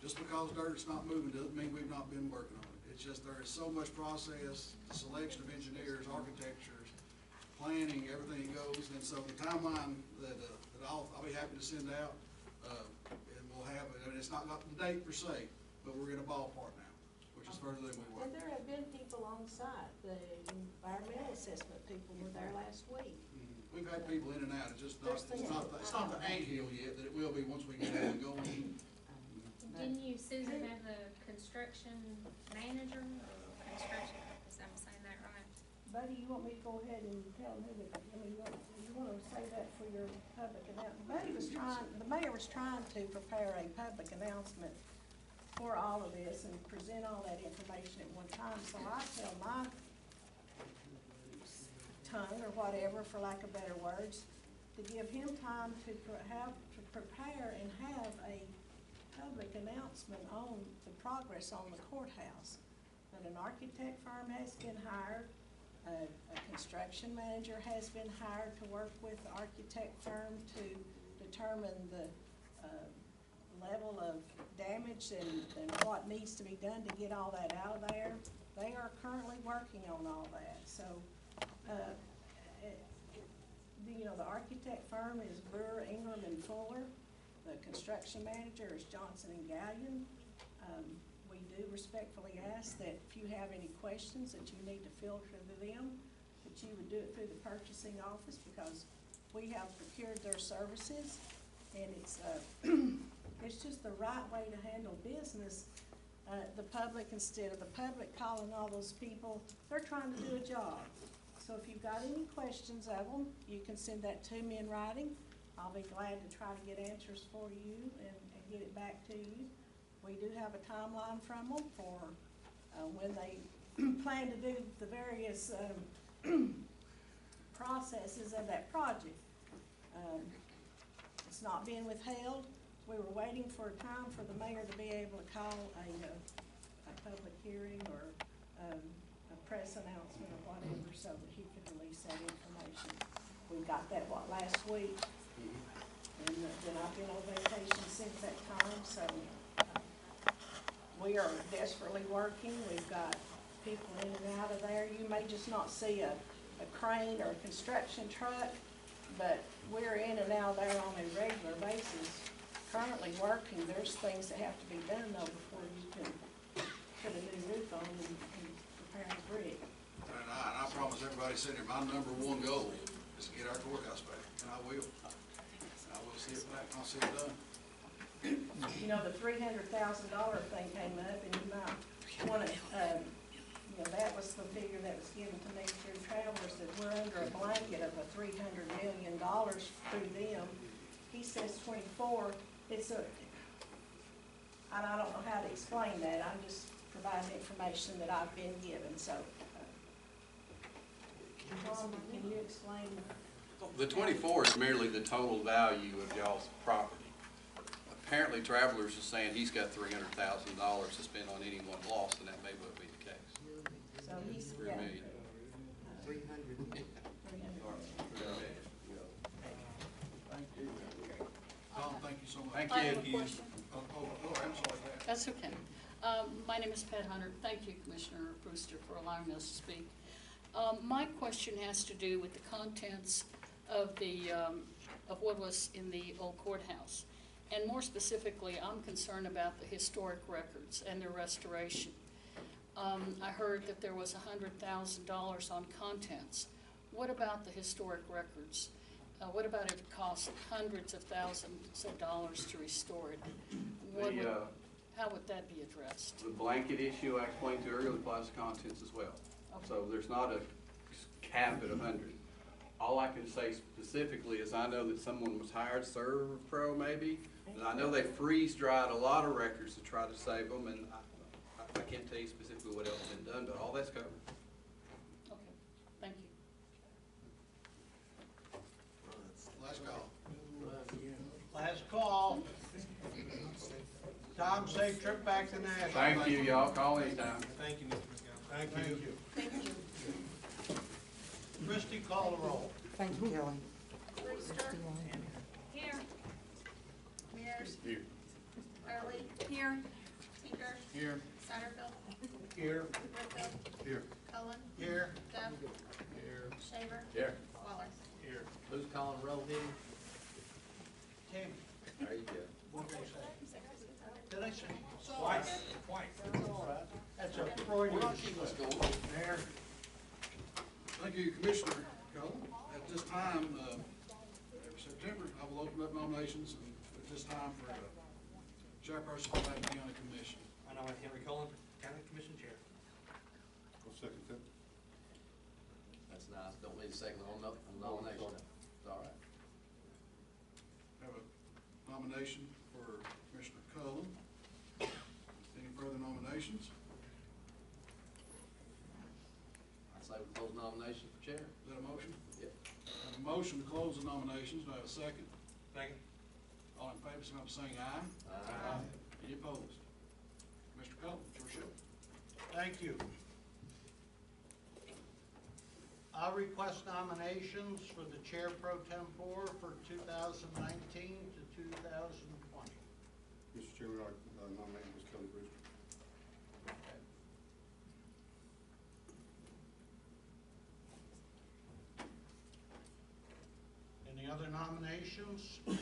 S1: just because dirt's not moving doesn't mean we've not been working on it. It's just there is so much process, selection of engineers, architectures, planning, everything goes. And so the timeline that I'll be happy to send out, and we'll have it. I mean, it's not the date per se, but we're in a ballpark now, which is further than we were.
S12: And there have been people on site, the environmental assessment people were there last week.
S1: We've had people in and out. It's just not, it's not the anthill yet that it will be once we get it going.
S3: Didn't you, Susan, have the construction manager or construction, is I'm saying that right?
S12: Buddy, you want me to go ahead and tell him who you want to say that for your public announcement? The mayor was trying to prepare a public announcement for all of this and present all that information at one time, so I tell my tongue or whatever, for lack of better words, to give him time to prepare and have a public announcement on the progress on the courthouse. But an architect firm has been hired, a construction manager has been hired to work with the architect firm to determine the level of damage and what needs to be done to get all that out of there. They are currently working on all that. So, you know, the architect firm is Brewer, Ingram, and Fuller. The construction manager is Johnson and Gallion. We do respectfully ask that if you have any questions that you need to filter to them, that you would do it through the purchasing office, because we have procured their services, and it's it's just the right way to handle business. The public, instead of the public calling all those people, they're trying to do a job. So if you've got any questions of them, you can send that to me in writing. I'll be glad to try to get answers for you and get it back to you. We do have a timeline from them for when they plan to do the various processes of that project. It's not being withheld. We were waiting for a time for the mayor to be able to call a public hearing or a press announcement or whatever, so that he could release that information. We got that, last week? And then I've been on vacation since that time, so we are desperately working. We've got people in and out of there. You may just not see a crane or a construction truck, but we're in and out of there on a regular basis, currently working. There's things that have to be done though before you can put a new roof on and prepare the brick.
S1: And I promise everybody sitting here, my number one goal is to get our courthouse back, and I will. I will see it back, and I'll see it done.
S12: You know, the $300,000 thing came up, and you might want to, you know, that was the figure that was given to me through Travelers, that we're under a blanket of a $300 million through them. He says 24. It's and I don't know how to explain that. I'm just providing information that I've been given. So, can you explain?
S9: The 24 is merely the total value of y'all's property. Apparently, Travelers is saying he's got $300,000 to spend on any one loss, and that may well be the case.
S12: So he's,
S9: $3
S12: yeah.
S9: million.
S12: 300.
S1: Thank you. Tom, thank you so much.
S9: Thank
S15: I have
S9: you.
S15: a question.
S1: Oh, I'm sorry.
S15: That's okay. My name is Pat Hunter. Thank you, Commissioner Brewster, for allowing us to speak. My question has to do with the contents of the of what was in the old courthouse. And more specifically, I'm concerned about the historic records and their restoration. I heard that there was $100,000 on contents. What about the historic records? What about if it costs hundreds of thousands of dollars to restore it? How would that be addressed?
S9: The blanket issue I explained to you earlier applies to contents as well.
S15: Okay.
S9: So there's not a cap at 100. All I can say specifically is I know that someone was hired, ServPro maybe, and I know they freeze-dried a lot of records to try to save them, and I can't tell you specifically what else has been done, but all that's covered.
S15: Okay, thank you.
S4: Last call. Tom, safe trip back to Nashville.
S9: Thank you, y'all. Call anytime.
S10: Thank you, Mr. McGowan.
S4: Thank you.
S12: Thank you.
S4: Christie, call the roll.
S15: Thank you, Kelly.
S3: Brewster. Here. Mears.
S9: Here.
S3: Early. Here. Tinker.
S6: Here.
S3: Satterfield.
S4: Here.
S3: Whitfield.
S8: Here.
S3: Cullen.
S4: Here.
S3: Duff.
S6: Here.
S3: Shaver.
S5: Here.
S3: Wallace.
S10: Here.
S5: Who's calling roll here?
S4: Tammy,
S5: There you go.
S4: what did I say? Did I say?
S10: Twice.
S4: All right. That's a Freudian slip. Mayor,
S1: Thank you, Commissioner Cullen. At this time, every September, I will open up nominations, and at this time for chairperson of the Loudon County Commission.
S10: I nominate Henry Cullen, County Commission Chair.
S11: I'll second that.
S5: That's nice. Don't need a second on nomination. It's all right.
S1: Have a nomination for Commissioner Cullen. Any further nominations?
S5: I say we close nomination for chair.
S1: Is that a motion?
S5: Yep.
S1: I have a motion to close the nominations. Do I have a second?
S10: Second.
S1: All in favor, signify by saying aye.
S5: Aye.
S1: Any opposed? Mr. Cullen, it's your show.
S4: thank you. I'll request nominations for the Chair Pro Tempore for 2019 to 2020.
S11: Mr. Chairman, I nominate Ms. Kelly Brewster.
S4: Any other nominations?
S5: Mr.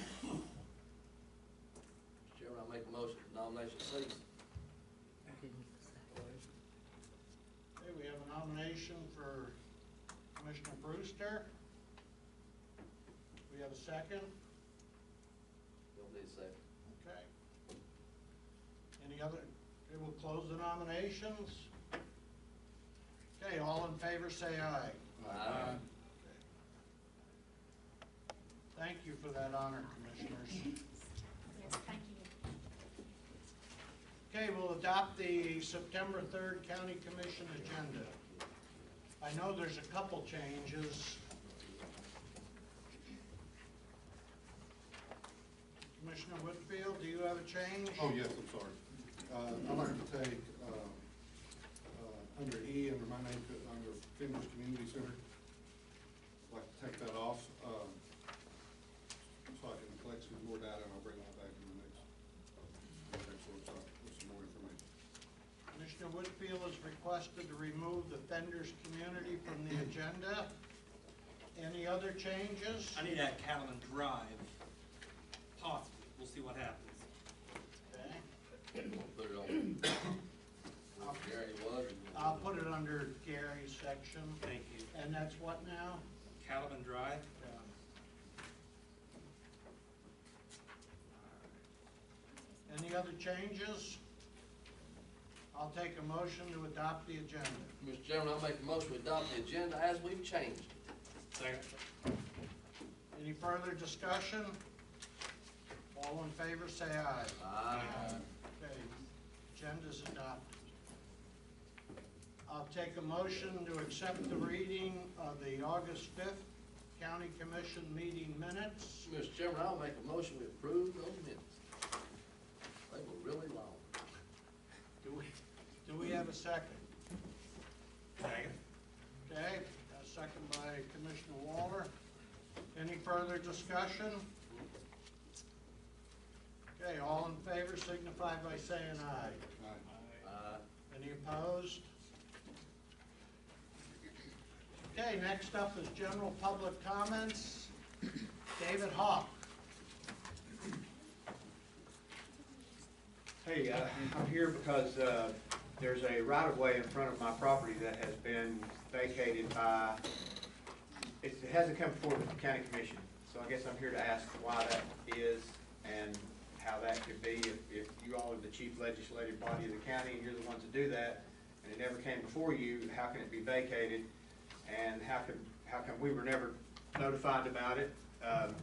S5: Chairman, I make a motion, nomination cease.
S4: Okay, we have a nomination for Commissioner Brewster. We have a second.
S5: Don't need a second.
S4: Okay. Any other, okay, we'll close the nominations. Okay, all in favor say aye.
S5: Aye.
S4: Thank you for that honor, Commissioners.
S3: Yes, thank you.
S4: Okay, we'll adopt the September 3rd County Commission agenda. I know there's a couple changes. Commissioner Whitfield, do you have a change?
S11: Oh, yes, I'm sorry. I'd like to take, under E, under my name, under Fender's Community Center, I'd like to take that off, so I can collect some more data and I'll bring that back in the next workshop with some more information.
S4: Commissioner Whitfield has requested to remove the Fender's Community from the agenda. Any other changes?
S10: I need to add Cattleman Drive. Possibly. We'll see what happens.
S4: Okay.
S5: Put it on. Gary was.
S4: I'll put it under Gary's section.
S10: Thank you.
S4: And that's what now?
S10: Cattleman Drive.
S4: Any other changes? I'll take a motion to adopt the agenda.
S5: Mr. Chairman, I'll make a motion to adopt the agenda as we've changed it.
S10: Second.
S4: Any further discussion? All in favor, say aye.
S5: Aye.
S4: Okay, agenda's adopted. I'll take a motion to accept the reading of the August 5th County Commission meeting minutes.
S5: Mr. Chairman, I'll make a motion to approve those minutes. They were really long.
S4: Do we have a second?
S10: Second.
S4: Okay, a second by Commissioner Waller. Any further discussion? Okay, all in favor signify by saying aye. Any opposed? Okay, next up is general public comments. David Hawk.
S19: Hey, I'm here because there's a right-of-way in front of my property that has been vacated by, it hasn't come before the county commission. So I guess I'm here to ask why that is and how that could be if you all are the chief legislative body of the county and you're the ones that do that, and it never came before you, how can it be vacated? And how come we were never notified about it,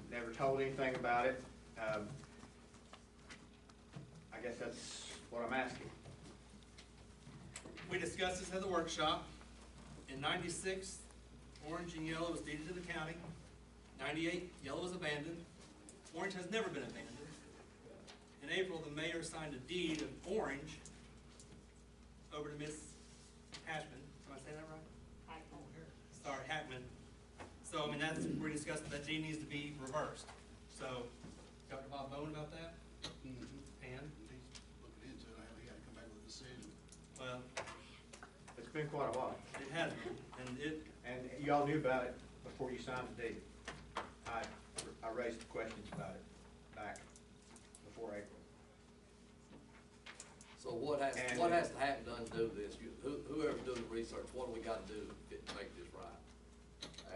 S19: never told anything about it? I guess that's what I'm asking.
S10: We discussed this at the workshop. In '96, orange and yellow was deeded to the county. '98, yellow was abandoned. Orange has never been abandoned. in April, the mayor signed a deed of Orange over to Miss Hashman. Am I saying that right? Sorry, Hackman. So, I mean, that's, we're discussing that deed needs to be reversed. So, Dr. Bob Bowen about that?
S1: Mm-hmm.
S10: And?
S1: He's looking into it, he got to come back with a decision.
S10: Well,
S19: It's been quite a while.
S10: it has been, and it,
S19: And y'all knew about it before you signed the deed. I raised questions about it back before April.
S5: So what has to happen done to do this? Whoever's doing the research, what do we gotta do to make this right?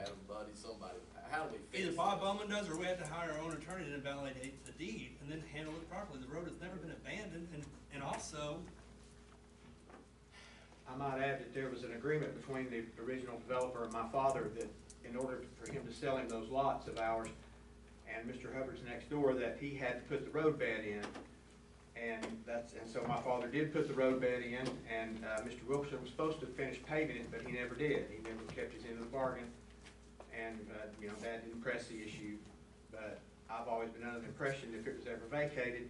S5: Adam, Buddy, somebody, how do we fix it?
S10: either Bob Bowman does, or we have to hire our own attorney to invalidate the deed and then handle it properly. The road has never been abandoned, and also,
S19: I might add that there was an agreement between the original developer and my father that in order for him to sell him those lots of ours and Mr. Hubbard's next door, that he had to put the road bed in. And so my father did put the road bed in, and Mr. Wilson was supposed to finish paving it, but he never did. He never kept his end of the bargain. And, you know, that didn't press the issue. But I've always been under the impression if it was ever vacated,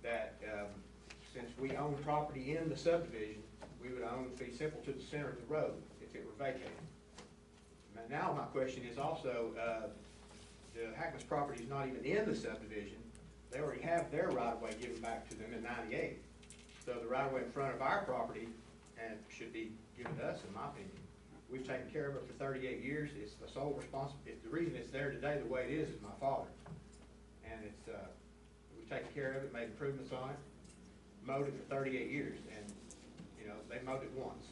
S19: that since we own property in the subdivision, we would own fee simple to the center of the road if it were vacated. Now my question is also, the Hackman's property is not even in the subdivision. They already have their right-of-way given back to them in '98. So the right-of-way in front of our property should be given to us, in my opinion. We've taken care of it for 38 years. It's the sole responsibility. The reason it's there today the way it is my father. And we've taken care of it, made improvements on it, mowed it for 38 years. And, you know, they mowed it once.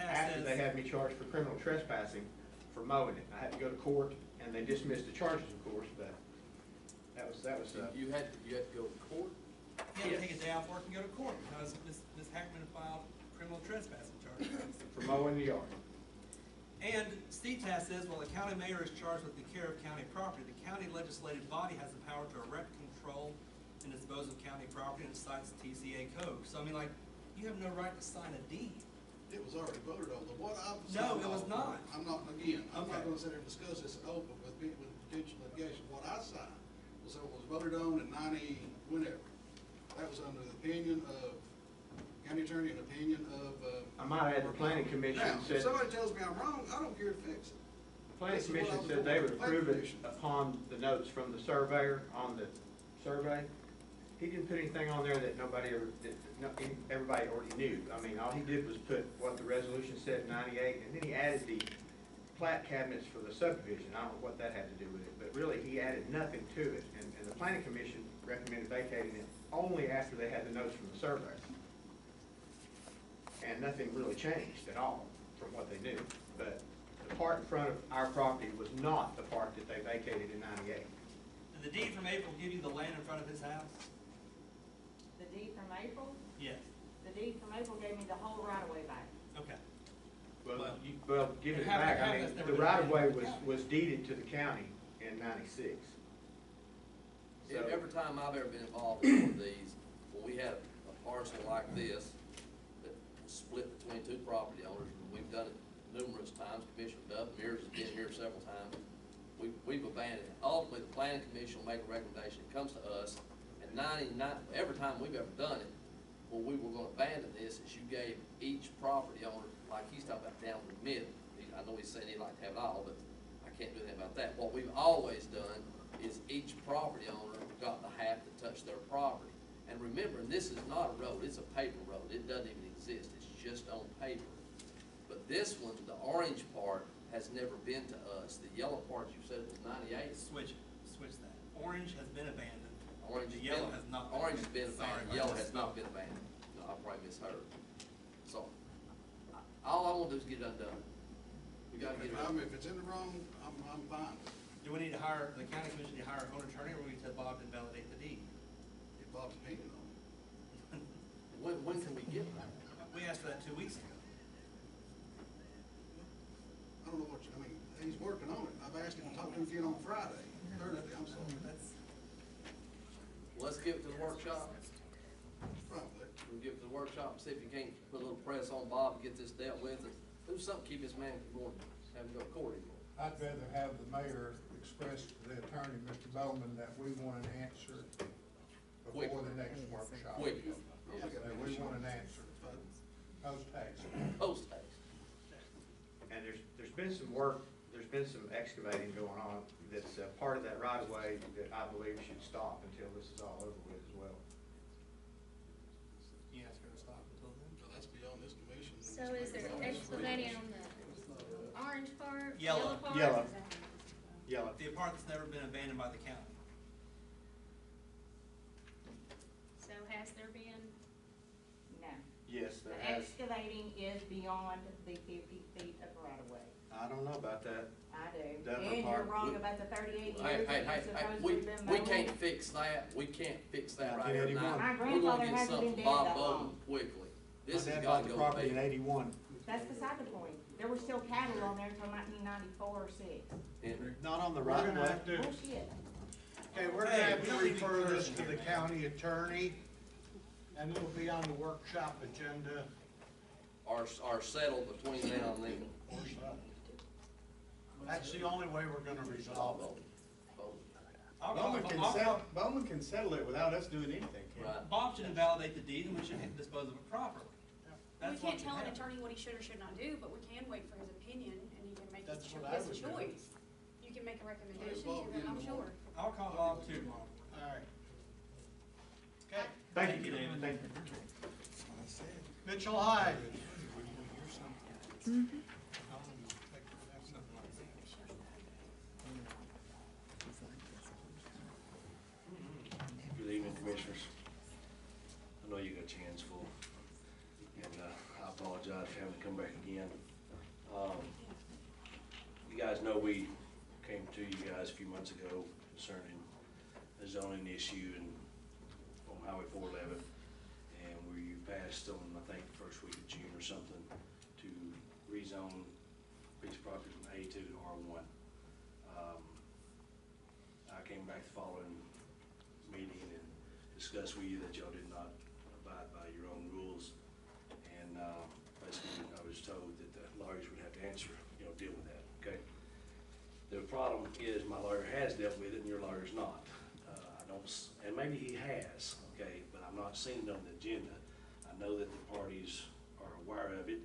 S19: After they had me charged for criminal trespassing for mowing it. I had to go to court, and they dismissed the charges, of course, but that was.
S5: You had to go to court?
S10: you have to take a day off work and go to court because Ms. Hackman filed criminal trespassing charges.
S19: For mowing the yard.
S10: And CTAS says, while the county mayor is charged with the care of county property, the county legislative body has the power to erect, control, and dispose of county property and cites the TCA code. So I mean, like, you have no right to sign a deed.
S1: It was already voted on. What I've
S10: No, it was not.
S1: I'm not gonna sit there and discuss this open with potential litigation. What I signed was it was voted on in 90, whenever. That was under the opinion of county attorney and opinion of,
S19: I might add the planning commission
S1: now,
S19: said.
S1: if somebody tells me I'm wrong, I don't care to fix it.
S19: The planning commission said they would approve it upon the notes from the surveyor on the survey. He didn't put anything on there that everybody already knew. I mean, all he did was put what the resolution said in '98, and then he added the plat cabinets for the subdivision. I don't know what that had to do with it, but really, he added nothing to it. And the planning commission recommended vacating it only after they had the notes from the surveyor. And nothing really changed at all from what they knew. But the part in front of our property was not the part that they vacated in '98.
S10: Did the deed from April give you the land in front of his house?
S12: The deed from April?
S10: Yes.
S12: The deed from April gave me the whole right-of-way back.
S10: Okay.
S19: Well, give it back, I mean, the right-of-way was deeded to the county in '96. So,
S5: Every time I've ever been involved in one of these, when we had a parcel like this, that was split between two property owners, and we've done it numerous times, Commissioner Duff, Mears has been here several times, we've abandoned it. Ultimately, the planning commission will make a recommendation, it comes to us, and every time we've ever done it, when we were gonna abandon this, is you gave each property owner, like he's talking about down the middle, I know he's saying he'd like to have it all, but I can't do anything about that. What we've always done is each property owner got the half to touch their property. And remember, this is not a road, it's a paper road, it doesn't even exist, it's just on paper. But this one, the orange part, has never been to us. The yellow part, you said was '98.
S10: Switch that. Orange has been abandoned.
S5: Yellow has not. Orange has been abandoned, yellow has not been abandoned. No, I probably misheard. So, all I want to do is get it undone. We gotta get it done.
S1: If it's in the wrong, I'm fine.
S10: Do we need to hire, the county commission to hire our own attorney, or we tell Bob to validate the deed?
S1: Get Bob's opinion on it.
S5: When can we get that?
S10: We asked for that 2 weeks ago.
S1: I don't know what he's working on it. I've asked him to talk to him again on Friday, Thursday, I'm sorry.
S5: Let's give it to the workshop.
S1: Probably.
S5: We'll give it to the workshop and see if you can't put a little press on Bob and get this dealt with. And do something to keep this man from going, having to go to court anymore.
S7: I'd rather have the mayor express to the attorney, Mr. Bowman, that we want an answer
S5: quick.
S7: Before the next workshop.
S5: Quick.
S7: And we want an answer, post-haste.
S5: Post-haste.
S19: And there's been some work, there's been some excavating going on that's part of that right of way that I believe should stop until this is all over with as well.
S1: Yeah, it's gonna stop until then. So that's beyond this commission.
S3: So is there excavating on the orange part,
S10: Yellow.
S3: yellow part?
S19: Yellow. Yellow.
S10: The part that's never been abandoned by the county.
S3: So has there been,
S12: No.
S19: Yes,
S12: The
S19: there has.
S12: excavating is beyond the 50 feet of right of way.
S19: I don't know about that.
S12: I do.
S19: That
S12: And you're
S19: part-
S12: wrong about the 38
S5: Hey,
S12: years
S5: hey,
S12: that
S5: hey,
S12: you're
S5: hey,
S12: supposed
S5: we,
S12: to have been
S5: we
S12: mowing.
S5: can't fix that, we can't fix that right here
S19: 1981.
S5: now.
S12: My
S5: We're
S12: grandfather
S5: gonna get
S12: hasn't
S5: something
S12: been
S5: from
S12: dead
S5: Bob
S12: that
S5: Bowden
S12: long.
S5: quickly.
S19: My
S5: This has
S19: dad
S5: gotta
S19: bought the
S5: go
S19: property in
S5: big.
S19: '81.
S12: That's beside the point. There were still cattle on there until 1994 or 6.
S5: And
S19: Not on the
S4: We're
S19: right of
S4: gonna
S19: way.
S4: have to,
S12: Bullshit.
S4: okay, we're gonna have to refer this to the county attorney, and it'll be on the workshop agenda.
S5: are settled between now and then.
S4: That's the only way we're gonna resolve it.
S14: Bowman can settle it without us doing anything, can't he?
S5: Right.
S10: Bob should invalidate the deed and we should dispose of it properly.
S18: We
S10: That's what
S18: can't
S10: should
S18: tell an
S10: happen.
S18: attorney what he should or should not do, but we can wait for his opinion, and he can make his
S4: That's what I
S18: his
S4: would do.
S18: choice. You can make a recommendation
S1: Bob,
S18: to him, I'm
S1: get him
S18: sure.
S10: I'll call Bob too.
S4: All right. Okay,
S19: Thank you,
S10: David.
S19: Thank you.
S4: Mitchell Hyde.
S20: Good evening, Commissioners. I know you got your hands full, and I apologize for having to come back again. You guys know we came to you guys a few months ago concerning a zoning issue on Highway 411, and where you passed on, I think, the first week of June or something, to rezone a piece of property from A2 to R1. I came back the following meeting and discussed with you that y'all did not abide by your own rules. And basically, I was told that the lawyers would have to answer, deal with that, okay? The problem is my lawyer has dealt with it and your lawyer's not. And maybe he has, okay, but I'm not seeing it on the agenda. I know that the parties are aware of it,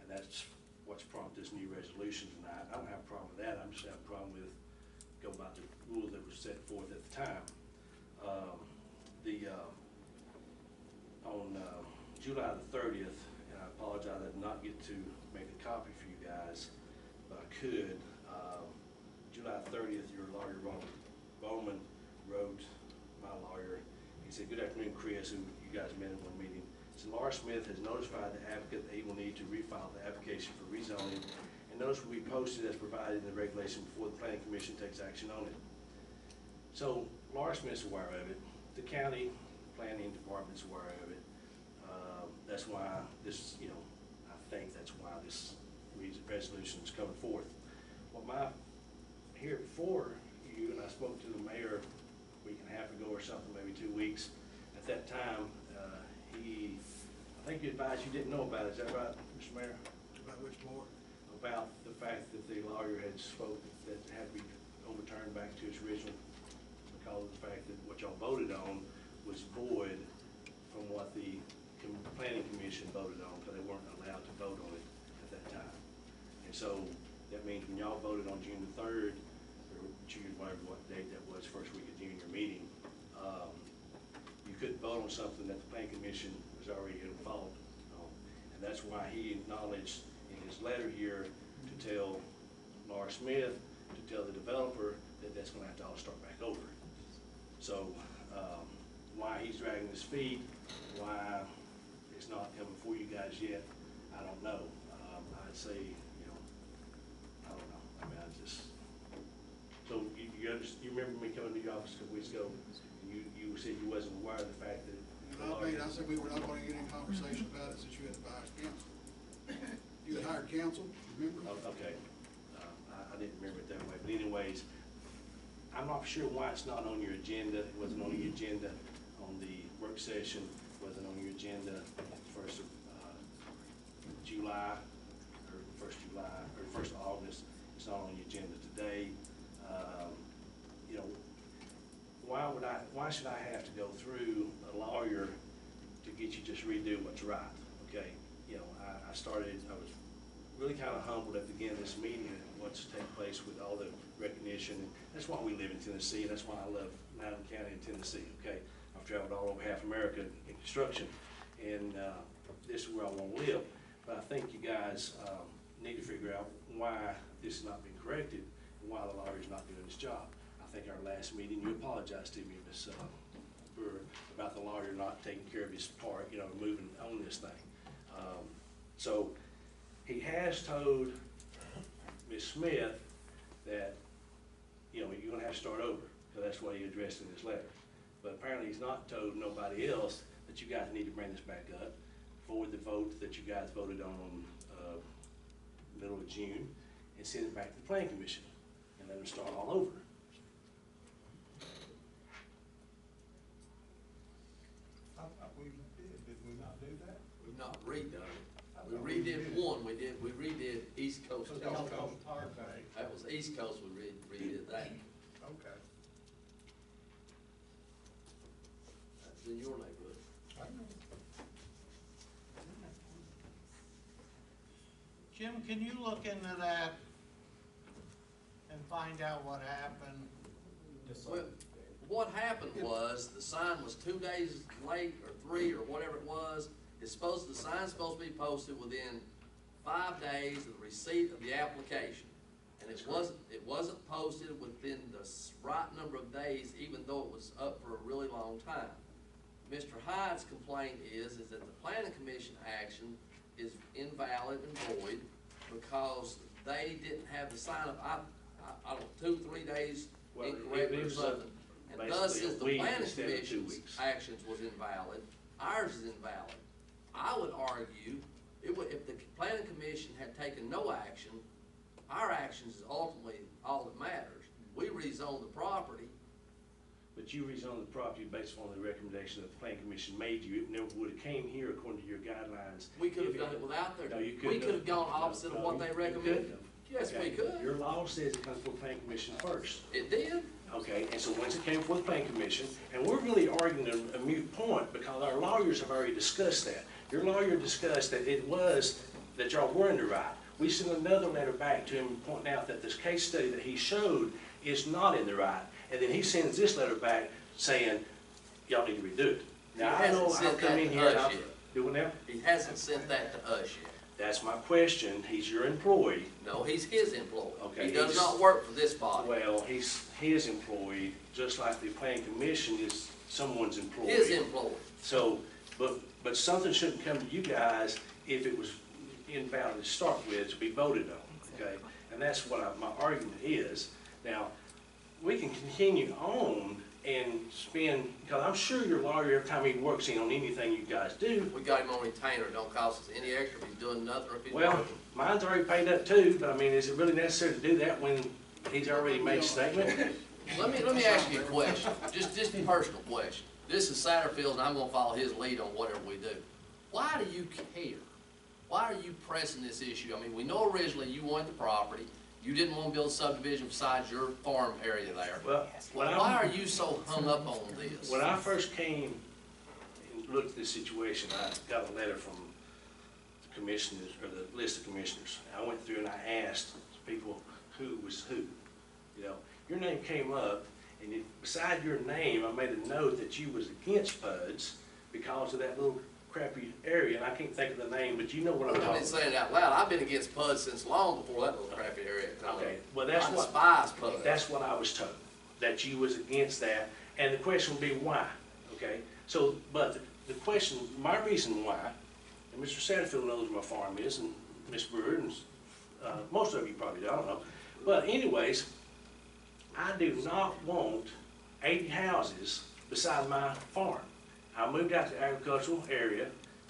S20: and that's what's prompted this new resolution tonight. I don't have a problem with that. I'm just having a problem with go by the rules that were set forth at the time. On July the 30th, and I apologize, I did not get to make a copy for you guys, but I could. July 30th, your lawyer, Ron Bowman, wrote my lawyer. He said, "Good afternoon, Chris," who you guys met in one meeting. He said, "Laura Smith has notified the applicant that he will need to refile the application for rezoning, and notice will be posted as provided in the regulation before the planning commission takes action on it." So Laura Smith's aware of it. The county planning department's aware of it. That's why this, I think that's why this resolution is coming forth. Here before you, and I spoke to the mayor a week and a half ago or something, maybe 2 weeks. At that time, I think you advised you didn't know about it. Is that right, Mr. Mayor?
S1: About which more?
S20: About the fact that the lawyer had spoke that it had to be overturned back to its original, because of the fact that what y'all voted on was void from what the planning commission voted on, because they weren't allowed to vote on it at that time. And so that means when y'all voted on June the 3rd, or June, whatever what date that was, first week of June, your meeting, you couldn't vote on something that the planning commission was already in fault on. And that's why he acknowledged in his letter here to tell Laura Smith, to tell the developer that that's gonna have to all start back over. So, why he's dragging his feet, why it's not coming for you guys yet, I don't know. I'd say, I don't know. I mean, so you remember me coming to your office a couple weeks ago, and you said you wasn't aware of the fact that.
S1: I said we were not going to get any conversation about it since you had to hire counsel. You had hired counsel, remember?
S20: Oh, okay. I didn't remember it that way, but anyways, I'm not sure why it's not on your agenda. It wasn't on your agenda on the work session, wasn't on your agenda first of July, or first of August. It's not on the agenda today. Why why should I have to go through a lawyer to get you just redo what's right, okay? You know, I was really kind of humbled at the beginning of this meeting at what's taking place with all the recognition. That's why we live in Tennessee, and that's why I love Loudon County and Tennessee, okay? I've traveled all over half America in construction, and this is where I want to live. But I think you guys need to figure out why this is not being corrected and why the lawyer's not doing his job. I think our last meeting, you apologized to me, Ms. Brewer, about the lawyer not taking care of his part, you know, moving on this thing. So he has told Ms. Smith that, you know, you're gonna have to start over, because that's what he addressed in his letter. But apparently he's not told nobody else that you guys need to bring this back up, forward the vote that you guys voted on middle of June, and send it back to the Planning Commission, and let them start all over.
S11: I thought we did we not do that?
S5: We've not redone it. We redid one, we redid East Coast.
S11: That
S5: was East Coast, we redid that.
S11: Okay.
S5: That's in your neighborhood.
S4: Jim, can you look into that and find out what happened?
S5: Well, what happened was, the sign was 2 days late, or 3, or whatever it was. The sign's supposed to be posted within 5 days of the receipt of the application. And it wasn't posted within the right number of days, even though it was up for a really long time. Mr. Hyde's complaint is that the Planning Commission action is invalid and void because they didn't have the sign up, I don't know, 2-3 days incorrect or something. And thus, since the Planning Commission's actions was invalid, ours is invalid. I would argue, if the Planning Commission had taken no action, our actions is ultimately all that matters. We rezoned the property.
S20: But you rezoned the property based on the recommendation that the Planning Commission made you. It never would have came here according to your guidelines.
S5: We could have done it without their,
S20: No, you couldn't.
S5: we could have gone opposite of what they recommended. Yes, we could.
S20: Your law says it comes before the Planning Commission first.
S5: It did.
S20: Okay, and so once it came before the Planning Commission, and we're really arguing a moot point because our lawyers have already discussed that. Your lawyer discussed that it was, that y'all were in the right. We sent another letter back to him pointing out that this case study that he showed is not in the right. And then he sends this letter back saying, y'all need to redo it. Now, I know I've come in here and I've, do it now?
S5: He hasn't sent that to us yet.
S20: That's my question. He's your employee.
S5: No, he's his employee.
S20: Okay.
S5: He does not work for this body.
S20: Well, he's his employee, just like the Planning Commission is someone's employee.
S5: His employee.
S20: So, but something shouldn't come to you guys if it was invalid to start with, to be voted on, okay? And that's what my argument is. Now, we can continue on and spend, because I'm sure your lawyer, every time he works in on anything you guys do.
S5: We got him on retainer. It don't cost us any extra if he's doing nothing or if he's
S20: Well,
S5: working.
S20: mine's already paid up too, but I mean, is it really necessary to do that when he's already made a statement?
S5: Let me ask you a question, just a personal question. This is Satterfield, and I'm gonna follow his lead on whatever we do. Why do you care? Why are you pressing this issue? I mean, we know originally you wanted the property. You didn't want to build a subdivision besides your farm area there.
S20: Well,
S5: why are you so hung up on this?
S20: When I first came and looked at this situation, I got a letter from the commissioners, or the list of commissioners. I went through and I asked people who was who. You know, your name came up, and beside your name, I made a note that you was against PUDs because of that little crappy area, and I can't think of the name, but you know what I'm talking about.
S5: I've been saying it out loud. I've been against PUD since long before that little crappy area.
S20: Okay, well that's
S5: I
S20: what
S5: despise PUD.
S20: That's what I was told, that you was against that, and the question would be why. Okay, so but the question, my reason why, and Mr. Satterfield knows where my farm is, and Ms. Brewer, and most of you probably do, I don't know, but anyways, I do not want 80 houses beside my farm. I moved out to the agricultural area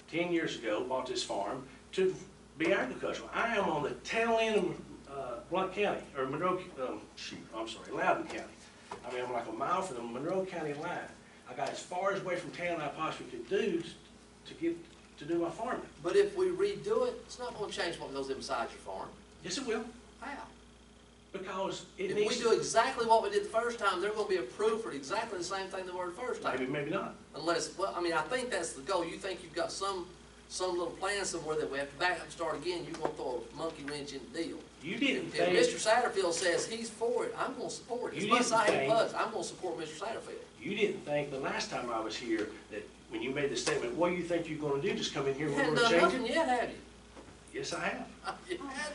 S20: 10 years ago, bought this farm to be agricultural. I am on the tail end of Blount County, or Monroe, Loudon County. I mean, I'm like a mile from the Monroe County line. I got as far away from town as I possibly could do to get to do my farming.
S5: But if we redo it, it's not gonna change what goes inside your farm.
S20: Yes, it will.
S5: How?
S20: Because it
S5: If
S20: needs
S5: we
S20: to.
S5: do exactly what we did the first time, they're gonna be approved for exactly the same thing they were the first time.
S20: Maybe, maybe not.
S5: Unless, well, I mean, I think that's the goal. You think you've got some little plan somewhere that we have to back up and start again, you're gonna throw a monkey wrench in the deal.
S20: You didn't
S5: If
S20: think.
S5: Mr. Satterfield says he's for it, I'm gonna support it. As
S20: You
S5: much as I
S20: didn't
S5: hate
S20: think-
S5: Buzz, I'm gonna support Mr. Satterfield.
S20: You didn't think the last time I was here that when you made the statement, what do you think you're gonna do? Just come in here
S5: You
S20: and we're
S5: haven't
S20: gonna
S5: done
S20: change
S5: nothing
S20: it?
S5: yet, have you?
S20: Yes, I have.
S5: You haven't?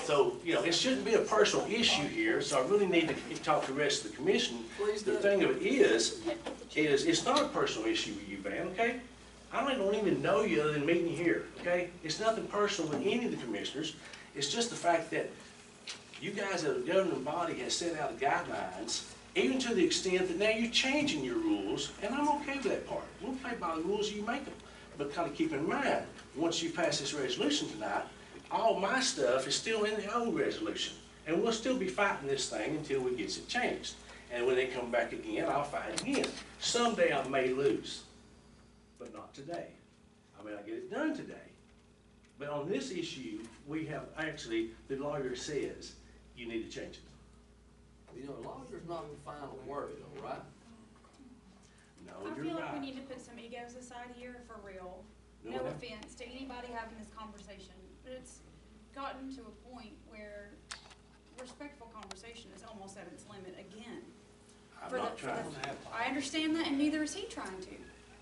S20: So, you know, it shouldn't be a personal issue here, so I really need to talk to the rest of the commission.
S5: Please
S20: The
S5: do.
S20: thing of it is it's not a personal issue with you, Van, okay? I don't even know you other than meeting you here, okay? It's nothing personal with any of the commissioners. It's just the fact that you guys as a governing body has set out guidelines, even to the extent that now you're changing your rules, and I'm okay with that part. We'll play by the rules you make them. But kind of keep in mind, once you pass this resolution tonight, all my stuff is still in the old resolution. And we'll still be fighting this thing until we get it changed. And when they come back again, I'll fight again. Someday I may lose, but not today. I mean, I get it done today. But on this issue, we have actually, the lawyer says, you need to change it.
S5: You know, lawyer's not the final word, though, right?
S20: No,
S18: I
S20: you're
S18: feel like we
S20: right.
S18: need to put some egos aside here for real.
S20: No,
S18: No
S20: no.
S18: offense to anybody having this conversation, but it's gotten to a point where respectful conversation is almost at its limit again.
S20: I'm
S18: For the-
S20: not
S18: for
S20: trying.
S18: the- I understand that, and neither is he trying to,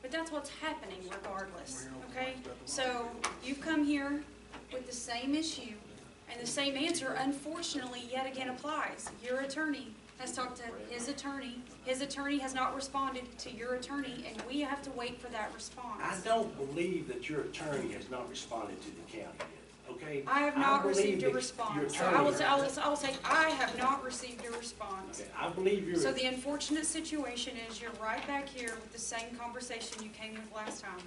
S18: but that's what's happening regardless, okay? So, you've come here with the same issue, and the same answer unfortunately yet again applies. Your attorney has talked to his attorney has not responded to your attorney, and we have to wait for that response.
S20: I don't believe that your attorney has not responded to the county yet, okay?
S18: I have not
S20: believe
S18: received a
S20: that your
S18: response, so
S20: attorney-
S18: I will say, I have not received a response.
S20: Okay, I believe your.
S18: So the unfortunate situation is you're right back here with the same conversation you came with last time.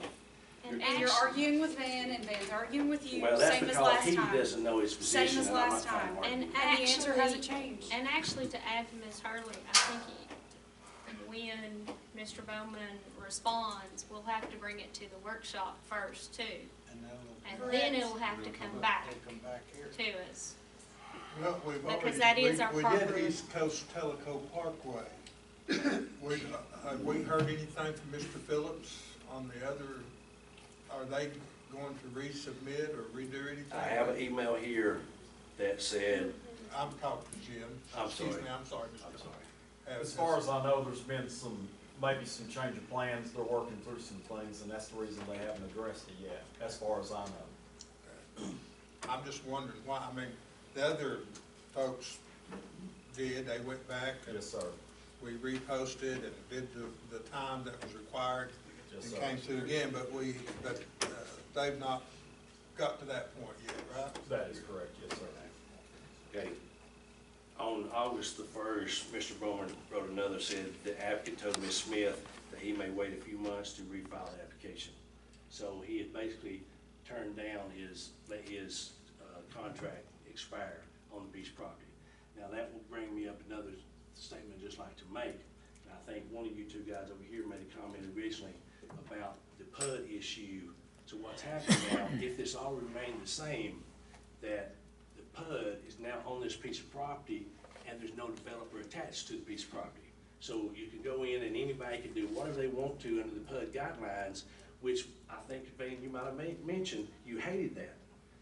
S18: And you're arguing with Van, and Van's arguing with you,
S20: Well, that's
S18: same as
S20: because
S18: last
S20: he
S18: time.
S20: doesn't know his position.
S18: Same as
S20: and I'm not
S18: last
S20: trying to
S18: time.
S20: argue.
S18: And the answer hasn't changed.
S3: And actually, to add to Ms. Hurley, I think when Mr. Bowman responds, we'll have to bring it to the workshop first too. And then it'll have to come back to us.
S7: Well, we've
S3: Because
S7: already,
S3: that is our
S7: we
S3: proper-
S7: did East Coast Teleco Parkway. Have we heard anything from Mr. Phillips on the other, are they going to resubmit or redo anything?
S20: I have an email here that said,
S7: I'm talking to Jim.
S20: I'm
S7: Excuse
S20: sorry.
S7: me, I'm sorry, Mr.
S20: I'm sorry.
S21: As far as I know, there's been maybe some change of plans, they're working through some things, and that's the reason they haven't addressed it yet, as far as I know.
S7: I'm just wondering why, I mean, the other folks did, they went back and
S21: Yes, sir.
S7: we reposted and did the time that was required
S21: Yes,
S7: and
S21: sir.
S7: came through again, but they've not got to that point yet, right?
S21: That is correct, yes, sir.
S20: okay, on August the 1st, Mr. Bowman wrote another, said the applicant told Ms. Smith that he may wait a few months to refile the application. So he had basically turned down let his contract expire on the beach property. Now that will bring me up another statement I'd just like to make. And I think one of you two guys over here made a comment originally about the PUD issue. So what's happening now, if this all remained the same, that the PUD is now on this piece of property and there's no developer attached to the piece of property. So you can go in and anybody can do whatever they want to under the PUD guidelines, which I think, Van, you might have mentioned, you hated that.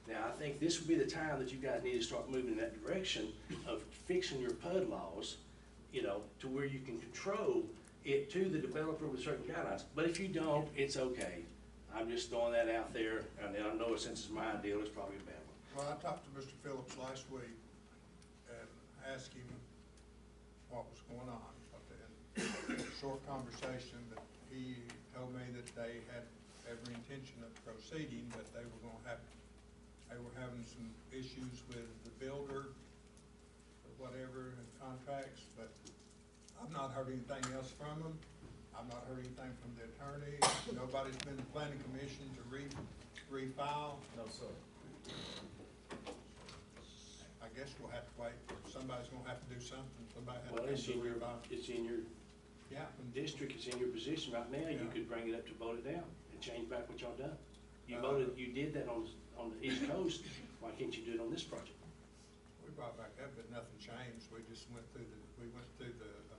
S20: Now, I think this would be the time that you guys need to start moving in that direction of fixing your PUD laws, to where you can control it to the developer with certain guidelines. But if you don't, it's okay. I'm just throwing that out there, and I know since it's my deal, it's probably a bad one.
S7: Well, I talked to Mr. Phillips last week and asked him what was going on. In a short conversation, but he told me that they had every intention of proceeding, but they were having some issues with the builder or whatever and contracts, but I've not heard anything else from them. I've not heard anything from the attorney. Nobody's been to planning commission to refile.
S21: No, sir.
S7: I guess we'll have to wait. Somebody's gonna have to do something. Somebody has
S20: Well,
S7: to
S20: it's in your,
S7: refile. Yeah.
S20: district, it's in your position right now, you
S7: Yeah.
S20: could bring it up to vote it down and change back what y'all done. You
S7: Uh,
S20: you did that on the East Coast, why can't you do it on this project?
S7: We brought back up, but nothing changed. We just went through the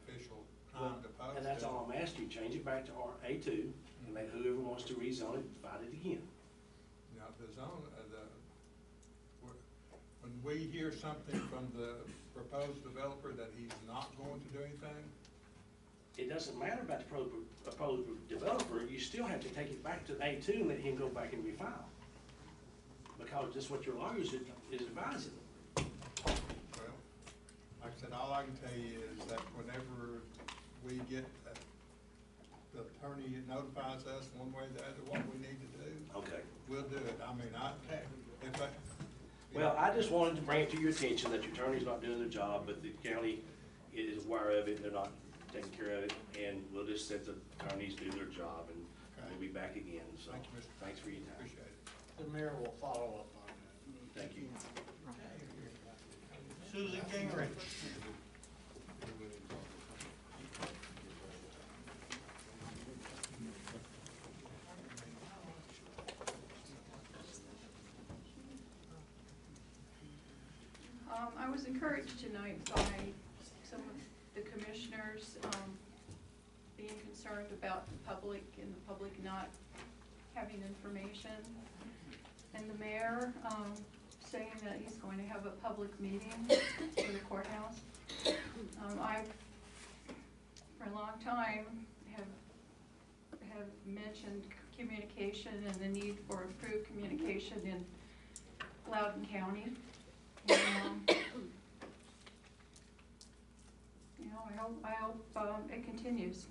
S7: official time to post.
S20: And that's
S7: it.
S20: all I'm asking you, change it back to A2, and let whoever wants to rezone it, fight it again.
S7: Now, the zone, when we hear something from the proposed developer that he's not going to do anything,
S20: It doesn't matter about the proposed developer, you still have to take it back to A2 and let him go back and refile. Because that's what your lawyers is advising.
S7: well, like I said, all I can tell you is that whenever we get, the attorney notifies us one way or the other what we need to do,
S20: Okay.
S7: we'll do it. I mean, if I.
S20: Well, I just wanted to bring it to your attention that your attorney's not doing their job, but the county is aware of it, they're not taking care of it, and we'll just let the attorneys do their job, and we'll be back again, so.
S7: Thank you, Mr.
S20: Thanks for your time.
S7: Appreciate it.
S4: The mayor will follow up on that.
S20: Thank you.
S4: Susan Gingrich.
S2: I was encouraged tonight by some of the commissioners being concerned about the public and the public not having information. And the mayor saying that he's going to have a public meeting for the courthouse. I've, for a long time, have mentioned communication and the need for improved communication in Loudon County. And, you know, I hope it continues.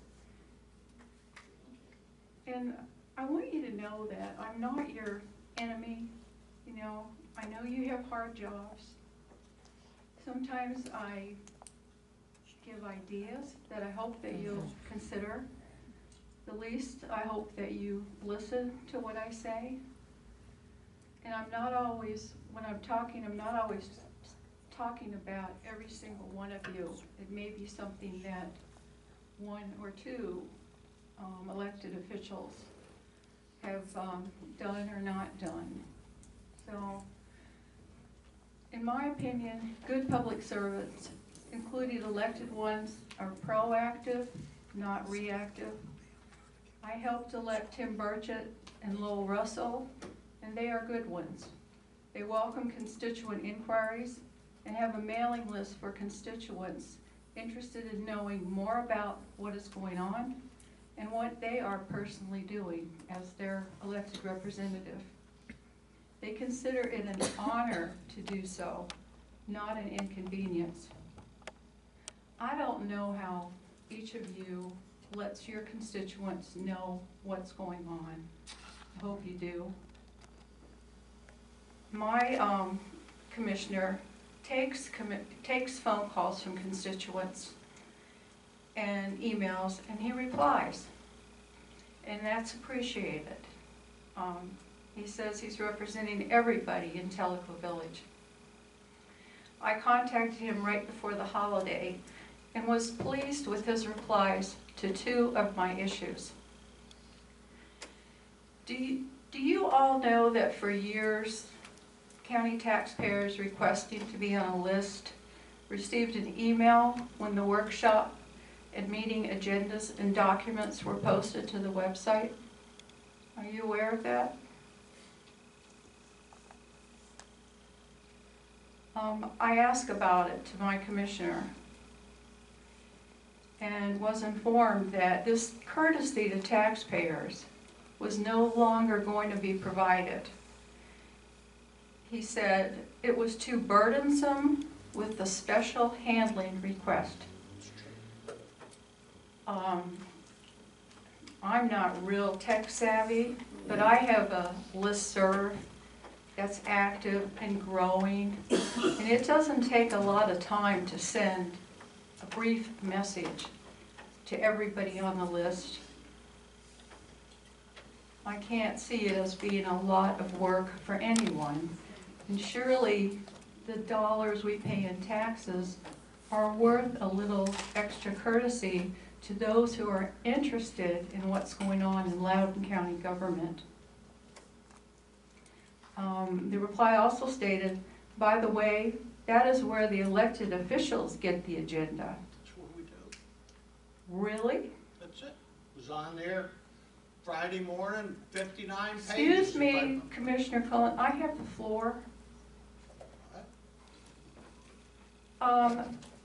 S2: And I want you to know that I'm not your enemy. You know, I know you have hard jobs. Sometimes I give ideas that I hope that you'll consider. The least, I hope that you listen to what I say. And I'm not always, when I'm talking, I'm not always talking about every single one of you. It may be something that one or two elected officials have done or not done. So, in my opinion, good public servants, including elected ones, are proactive, not reactive. I helped elect Tim Burchett and Lowell Russell, and they are good ones. They welcome constituent inquiries and have a mailing list for constituents interested in knowing more about what is going on and what they are personally doing as their elected representative. They consider it an honor to do so, not an inconvenience. I don't know how each of you lets your constituents know what's going on. I hope you do. My commissioner takes phone calls from constituents and emails, and he replies, and that's appreciated. He says he's representing everybody in Tellico Village. I contacted him right before the holiday and was pleased with his replies to 2 of my issues. Do you all know that for years, county taxpayers requesting to be on a list received an email when the workshop and meeting agendas and documents were posted to the website? Are you aware of that? I asked about it to my commissioner and was informed that this courtesy to taxpayers was no longer going to be provided. He said it was too burdensome with the special handling request. I'm not real tech savvy, but I have a listserv that's active and growing, and it doesn't take a lot of time to send a brief message to everybody on the list. I can't see it as being a lot of work for anyone, and surely the dollars we pay in taxes are worth a little extra courtesy to those who are interested in what's going on in Loudon County government. The reply also stated, by the way,
S13: That is where the elected officials get the agenda.
S4: That's what we do.
S13: Really?
S4: That's it. It was on there Friday morning, 59 pages.
S13: Excuse me, Commissioner Cullen, I have the floor.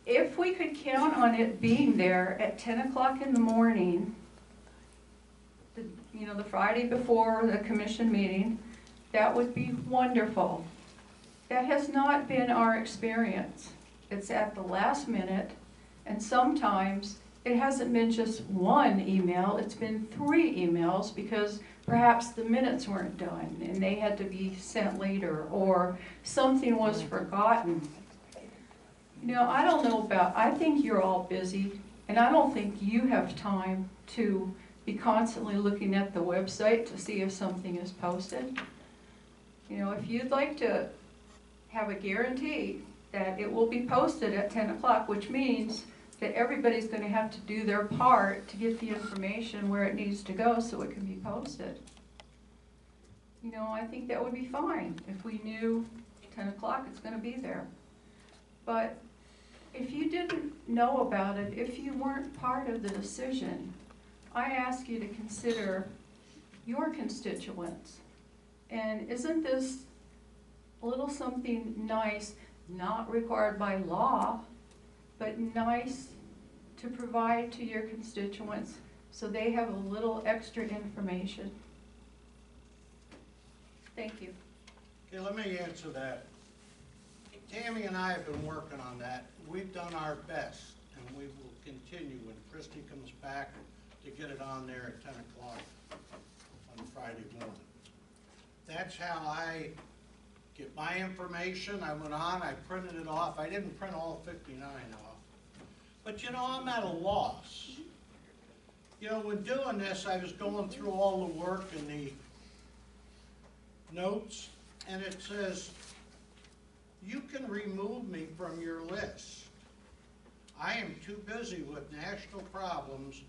S13: If we could count on it being there at 10 o'clock in the morning, the Friday before the commission meeting, that would be wonderful. That has not been our experience. It's at the last minute, and sometimes it hasn't been just one email, it's been 3 emails because perhaps the minutes weren't done and they had to be sent later, or something was forgotten. I don't know I think you're all busy, and I don't think you have time to be constantly looking at the website to see if something is posted. If you'd like to have a guarantee that it will be posted at 10 o'clock, which means that everybody's going to have to do their part to get the information where it needs to go so it can be posted. I think that would be fine if we knew 10 o'clock it's going to be there. But if you didn't know about it, if you weren't part of the decision, I ask you to consider your constituents. And isn't this a little something nice, not required by law, but nice to provide to your constituents so they have a little extra information? Thank you.
S4: Okay, let me answer that. Tammy and I have been working on that. We've done our best, and we will continue when Christie comes back to get it on there at 10 o'clock on Friday morning. That's how I get my information. I went on, I printed it off. I didn't print all 59 off. But I'm at a loss. When doing this, I was going through all the work and the notes, and it says, you can remove me from your list. I am too busy with national problems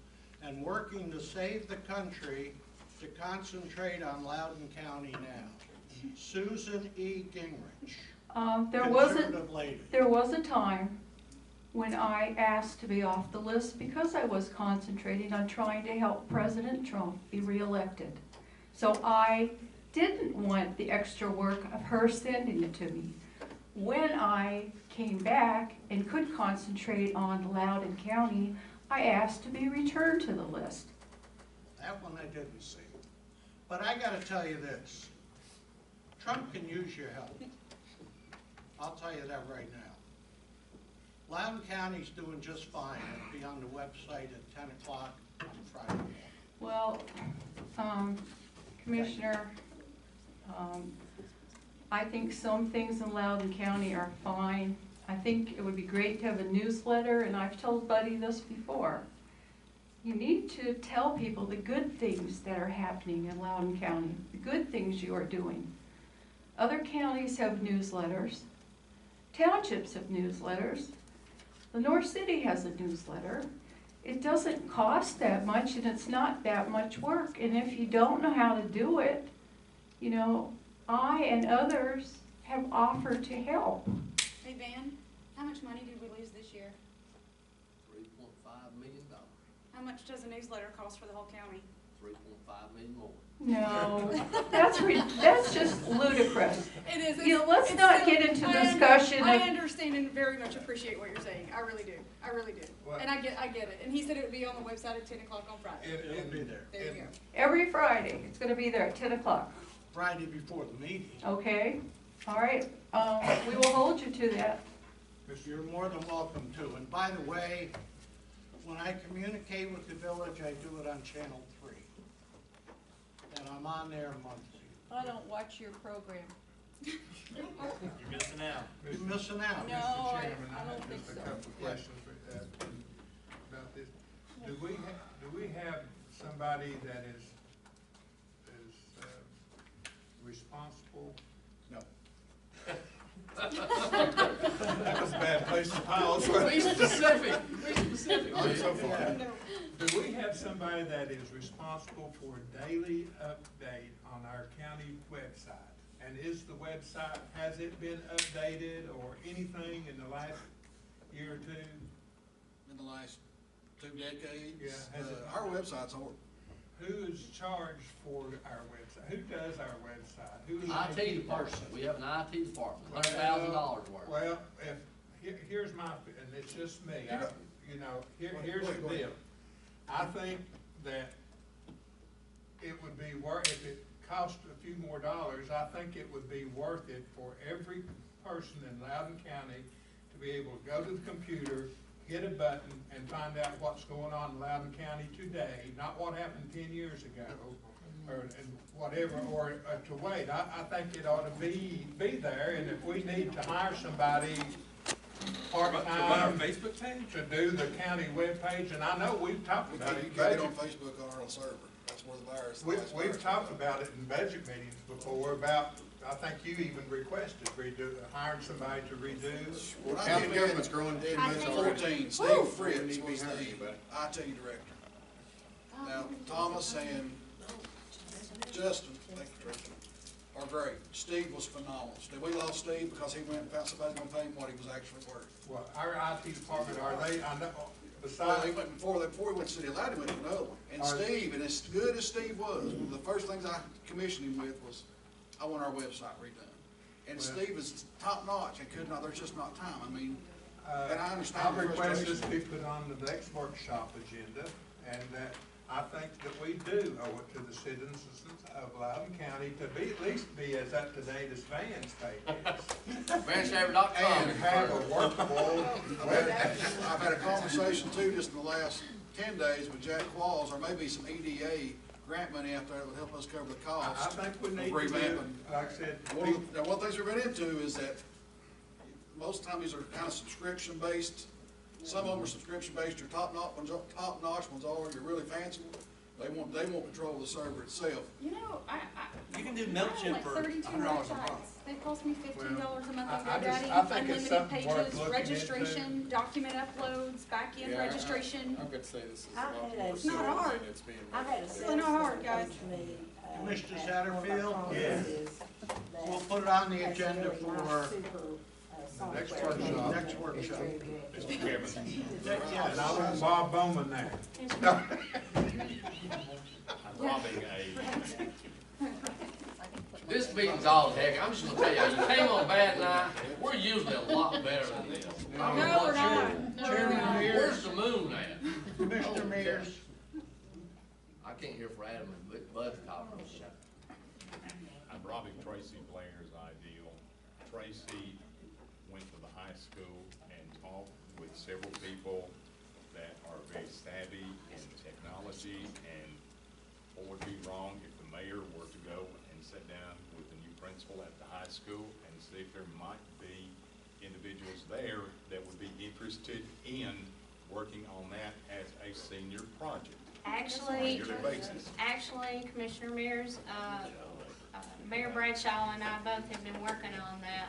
S4: and working to save the country to concentrate on Loudon County now. Susan E. Gingrich, conservative lady.
S13: There was a time when I asked to be off the list because I was concentrating on trying to help President Trump be reelected. So I didn't want the extra work of her sending it to me. When I came back and could concentrate on Loudon County, I asked to be returned to the list.
S4: That one I didn't see. But I gotta tell you this, Trump can use your help. I'll tell you that right now. Loudon County's doing just fine. It'll be on the website at 10 o'clock on Friday.
S13: Well, Commissioner, I think some things in Loudon County are fine. I think it would be great to have a newsletter, and I've told Buddy this before. You need to tell people the good things that are happening in Loudon County, the good things you are doing. Other counties have newsletters. Townships have newsletters. The North City has a newsletter. It doesn't cost that much, and it's not that much work. And if you don't know how to do it, I and others have offered to help.
S18: Hey, Van, how much money did we lose this year?
S5: $3.5 million.
S18: How much does a newsletter cost for the whole county?
S5: $3.5 million more.
S13: No, that's just ludicrous.
S18: It is.
S13: Let's not get into discussion.
S18: I understand and very much appreciate what you're saying. I really do. I really do.
S7: What?
S18: And I get it. And he said it would be on the website at 10 o'clock on Friday.
S4: It'll be there.
S18: There you go.
S13: Every Friday, it's going to be there at 10 o'clock.
S4: Friday before the meeting.
S13: Okay? All right. We will hold you to that.
S4: You're more than welcome to. And by the way, when I communicate with the village, I do it on Channel 3. And I'm on there monthly.
S12: I don't watch your program.
S10: You're missing out.
S4: You're missing out.
S12: No,
S7: Mr. Chairman,
S12: I don't think
S7: just
S12: so.
S7: a couple of questions about this. Do we have somebody that is responsible?
S4: No.
S7: That was a bad place to pause.
S6: Be specific. Be specific.
S7: Not so far. Do we have somebody that is responsible for a daily update on our county website? And is the website, has it been updated or anything in the last year or two?
S1: In the last 2 decades.
S7: Yeah, has it-
S1: Our website's horrible.
S7: Who is charged for our website? Who does our website? Who is
S5: IT department, we have an IT department, $100,000 worth.
S7: Well, here's my, and it's just me, here's the deal. I think that it would be if it cost a few more dollars, I think it would be worth it for every person in Loudon County to be able to go to the computer, hit a button, and find out what's going on in Loudon County today, not what happened 10 years ago, or to wait. I think it ought to be there, and if we need to hire somebody part-time
S8: Facebook page?
S7: to do the county webpage, and I know we've talked about it.
S1: You can't get on Facebook on our server. That's where the virus.
S7: We've talked about it in budget meetings before about, I think you even requested hiring somebody to redo.
S1: County government's growing 14. Steve Fritz was the IT director. Now, Thomas and Justin, thank you, Director, are great. Steve was phenomenal. We lost Steve because he went and found somebody going to pay him what he was actually worth.
S7: Well, our IT department, are they, I know,
S1: Well,
S7: besides.
S1: he went before he went to City of Loudon, he went to another one. And Steve, and as good as Steve was, one of the first things I commissioned him with was, I want our website redone. And Steve is top notch and there's just not time. I mean, and I understand the
S7: I've requested this
S1: frustration.
S7: be put on the next workshop agenda, and that I think that we do owe it to the citizens of Loudon County to at least be as up to date as Van's page is.
S5: VanShaver.com.
S7: And have a workable webpage.
S1: I've had a conversation too, just in the last 10 days with Jack Claus, or maybe some EDA grant money out there that would help us cover the cost.
S7: I think we
S1: of
S7: need to
S1: revamping.
S7: do, like I said.
S1: One of the things we've run into is that most times these are kind of subscription based. Some of them are subscription based, your top notch ones are your really fancy ones. They want control of the server itself.
S18: You know,
S10: You can do
S18: I have
S10: MailChimp
S18: like
S10: for
S18: 32
S10: $100 a month.
S18: websites. They cost me $15 a month on
S7: I
S18: GoDaddy,
S7: think it's
S18: unlimited
S7: something worth
S18: pages,
S7: looking
S18: registration, document uploads, back-end registration.
S11: I'm gonna say this is
S12: I
S11: a lot
S12: had
S11: more
S12: a-
S18: It's not
S11: simple
S18: hard.
S11: than it's being.
S12: I had a
S18: It's really not hard, guys.
S4: Commissioner Satterfield?
S12: Yeah.
S4: We'll put it on the agenda for
S7: Next workshop.
S4: next workshop.
S11: Mr. Chairman.
S7: And I want Bob Bowman there.
S11: I'm robbing a,
S5: This meeting's all heck, I'm just gonna tell you, you came on a bad night, we're usually a lot better than this.
S18: No, we're not.
S4: Chairman
S5: Where's
S4: Mears,
S5: the moon at?
S4: Commissioner Mears,
S5: I can't hear for Adam and Bud talking.
S11: I'm robbing Tracy Blair's ideal. Tracy went to the high school and talked with several people that are very savvy in technology, and what would be wrong if the mayor were to go and sit down with the new principal at the high school and see if there might be individuals there that would be interested in working on that as a senior project.
S3: Actually,
S11: On a yearly basis.
S3: Commissioner Mears, Mayor Bradshaw and I both have been working on that.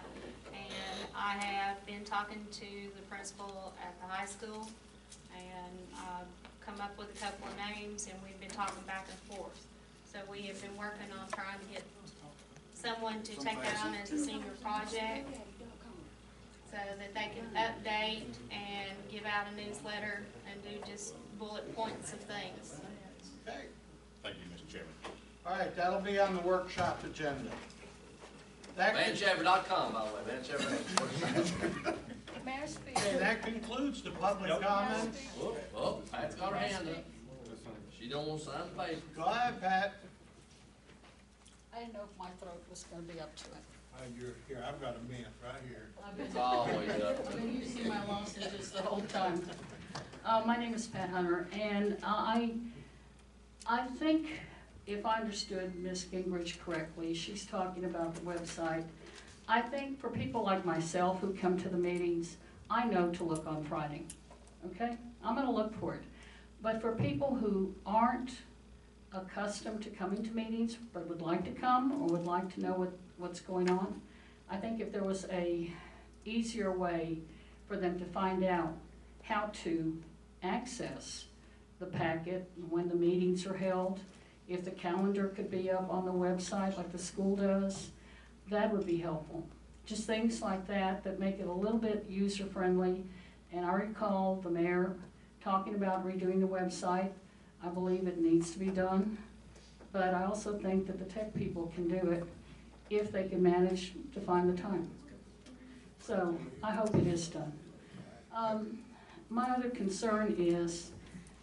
S3: And I have been talking to the principal at the high school, and come up with a couple of names, and we've been talking back and forth. So we have been working on trying to get someone to take that on as a senior project, so that they can update and give out a newsletter and do just bullet points of things.
S4: okay.
S11: Thank you, Mr. Chairman.
S4: All right, that'll be on the workshop agenda. That con-
S5: VanShaver.com, by the way, VanShaver.
S12: May I speak?
S4: okay, that concludes the public comments.
S5: Oh, Pat's got her hand up. She don't want to sign the paper.
S4: Go ahead, Pat.
S15: I didn't know if my throat was gonna be up to it.
S7: You're here, I've got a mint right here.
S5: It's always up.
S15: I've been using my lozenges the whole time. My name is Pat Hunter, and I think, if I understood Ms. Gingrich correctly, she's talking about the website. I think for people like myself who come to the meetings, I know to look on Friday, okay? I'm gonna look for it. But for people who aren't accustomed to coming to meetings, but would like to come or would like to know what's going on, I think if there was a easier way for them to find out how to access the packet, when the meetings are held, if the calendar could be up on the website like the school does,
S17: that would be helpful. Just things like that that make it a little bit user-friendly. And I recall the mayor talking about redoing the website. I believe it needs to be done, but I also think that the tech people can do it if they can manage to find the time. So I hope it is done. My other concern is,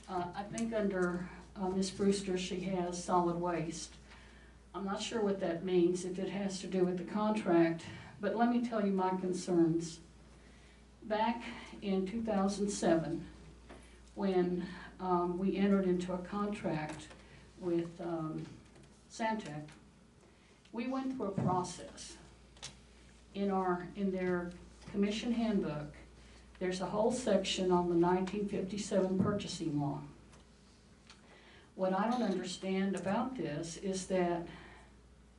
S17: I think under Ms. Brewster, she has solid waste. I'm not sure what that means, if it has to do with the contract, but let me tell you my concerns. Back in 2007, when we entered into a contract with Santec, we went through a process. In their commission handbook, there's a whole section on the 1957 purchasing law. What I don't understand about this is that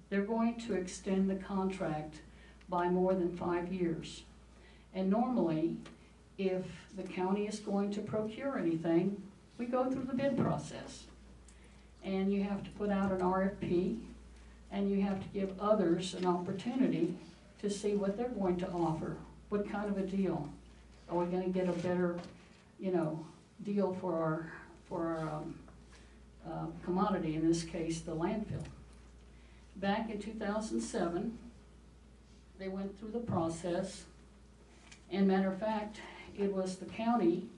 S17: they're going to extend the contract by more than 5 years. And normally, if the county is going to procure anything, we go through the bid process. And you have to put out an RFP, and you have to give others an opportunity to see what they're going to offer, what kind of a deal. Are we gonna get a better, deal for our commodity, in this case, the landfill? Back in 2007, they went through the process, and matter of fact, it was the county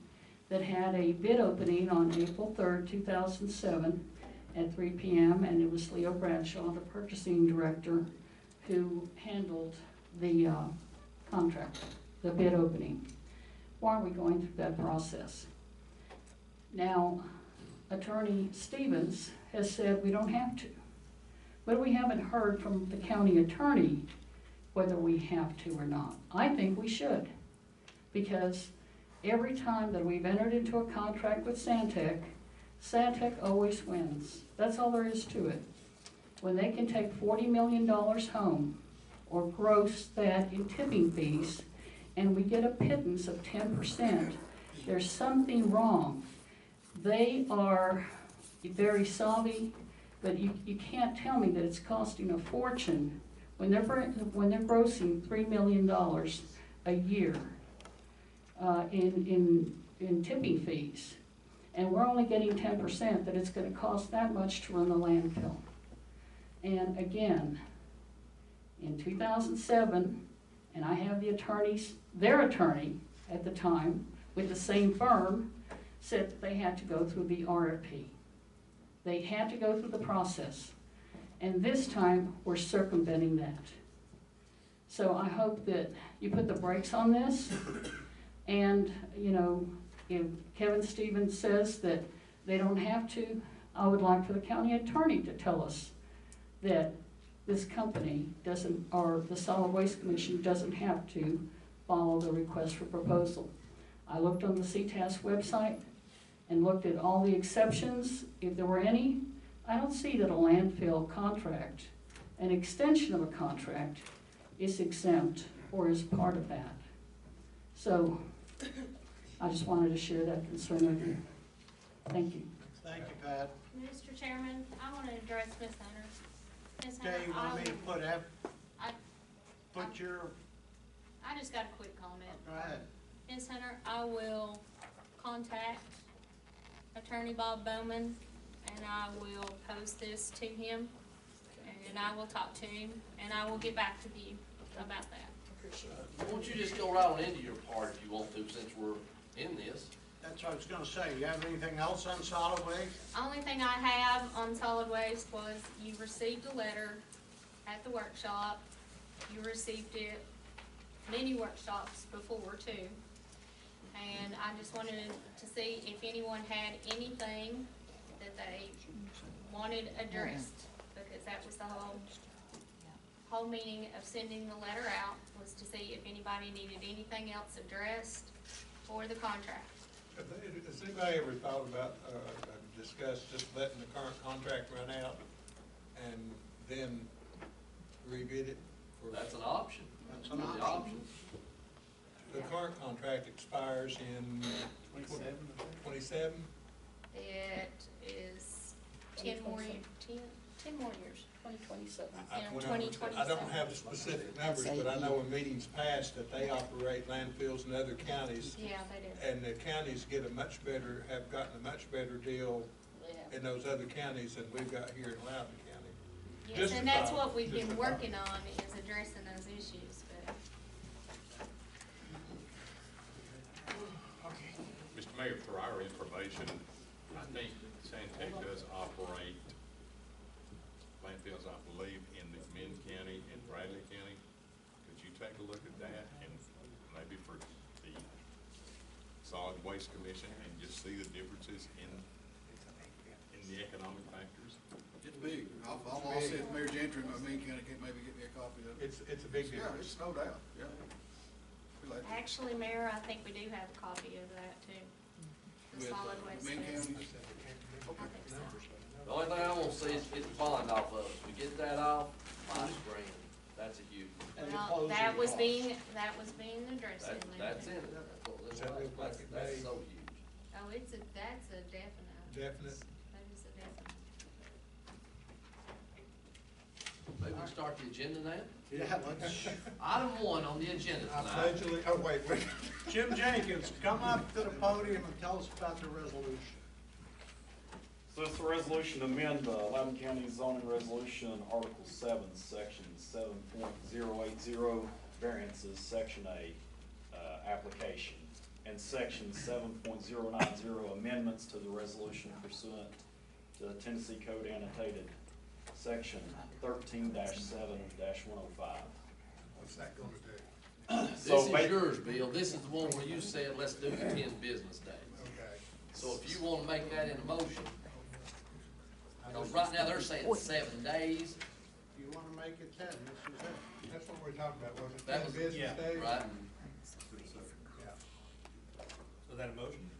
S17: that had a bid opening on April 3rd, 2007 at 3 p.m., and it was Leo Bradshaw, the purchasing director, who handled the contract, the bid opening. Why are we going through that process? Now, Attorney Stevens has said we don't have to, but we haven't heard from the county attorney whether we have to or not. I think we should, because every time that we've entered into a contract with Santec, Santec always wins. That's all there is to it. When they can take $40 million home, or gross that in tipping fees, and we get a pittance of 10%, there's something wrong. They are very savvy, but you can't tell me that it's costing a fortune when they're grossing $3 million a year in tipping fees, and we're only getting 10%, that it's going to cost that much to run the landfill. And again, in 2007, and I have the attorneys, their attorney at the time, with the same firm, said that they had to go through the RFP. They had to go through the process. And this time, we're circumventing that. So I hope that you put the brakes on this. And, if Kevin Stevens says that they don't have to, I would like for the county attorney to tell us that this company doesn't, or the Solid Waste Commission doesn't have to follow the request for proposal. I looked on the CTAS website and looked at all the exceptions, if there were any. I don't see that a landfill contract, an extension of a contract, is exempt or is part of that. So I just wanted to share that concern with you. Thank you.
S4: Thank you, Pat.
S3: Mr. Chairman, I want to address Ms. Hunter. Ms. Hunter,
S4: Jay, you want me to put your...
S3: I just got a quick comment.
S4: Go ahead.
S3: Ms. Hunter, I will contact Attorney Bob Bowman, and I will post this to him, and I will talk to him, and I will get back to you about that.
S5: Won't you just go right on into your part if you want to, since we're in this?
S4: That's what I was gonna say. You have anything else on solid waste?
S3: Only thing I have on solid waste was you received a letter at the workshop. You received it many workshops before too. And I just wanted to see if anyone had anything that they wanted addressed, because that was the whole meaning of sending the letter out, was to see if anybody needed anything else addressed for the contract.
S7: Has anybody ever thought about, discussed just letting the current contract run out and then rebid it?
S5: That's an option.
S4: That's an option.
S7: The current contract expires in 27?
S3: It is 10 10 more years, 2027.
S7: I don't have the specific numbers, but I know in meetings past that they operate landfills in other counties.
S3: Yeah, they do.
S7: And the counties get a much better, have gotten a much better deal in those other counties than we've got here in Loudon County.
S3: Yes, and that's what we've been working on, is addressing those issues, but.
S11: Mr. Mayor, for our information, I think Santec does operate landfills, I believe, in McMinn County and Bradley County. Could you take a look at that and maybe for the Solid Waste Commission and just see the differences in the economic factors?
S1: It's big. I'll see if Mayor Gentry in McMinn County can maybe get me a copy of it.
S7: It's a big
S1: Yeah,
S7: difference.
S1: it's no doubt, yeah.
S3: Actually, Mayor, I think we do have a copy of that too. The
S1: With,
S3: solid waste.
S1: McMinn
S3: test.
S1: County?
S3: I think so.
S5: The only thing I want to see is get the bond off of us. We get that off, $5 grand. That's a huge.
S3: Well, that was being addressed in there.
S5: That's in it. That's what it
S7: Does that
S5: was.
S7: look like it
S5: That's
S7: may-
S5: so huge.
S2: Oh, that's a definite.
S7: Definite.
S2: That is a definite.
S5: Maybe we can start the agenda now?
S4: Yeah, let's.
S5: Item 1 on the agenda
S7: I
S5: tonight.
S7: pledge allegiance, oh, wait.
S4: Jim Jenkins, come up to the podium and tell us about the resolution.
S21: So it's a resolution to amend the Loudon County zoning resolution, Article 7, Section 7.080, variances, Section A, application, and Section 7.090, amendments to the resolution pursuant to Tennessee Code annotated, Section 13-7-105.
S7: What's that gonna do?
S5: This is yours, Bill. This is the one where you said, let's do the 10 business days.
S7: Okay.
S5: So if you want to make that in a motion, because right now they're saying 7 days.
S4: If you wanna make it 10, this is it.
S7: That's what we're talking about, wasn't it?
S5: That
S7: 10
S5: was-
S7: business
S10: yeah,
S7: days?
S5: Right?
S7: Yeah.
S10: So is that a motion?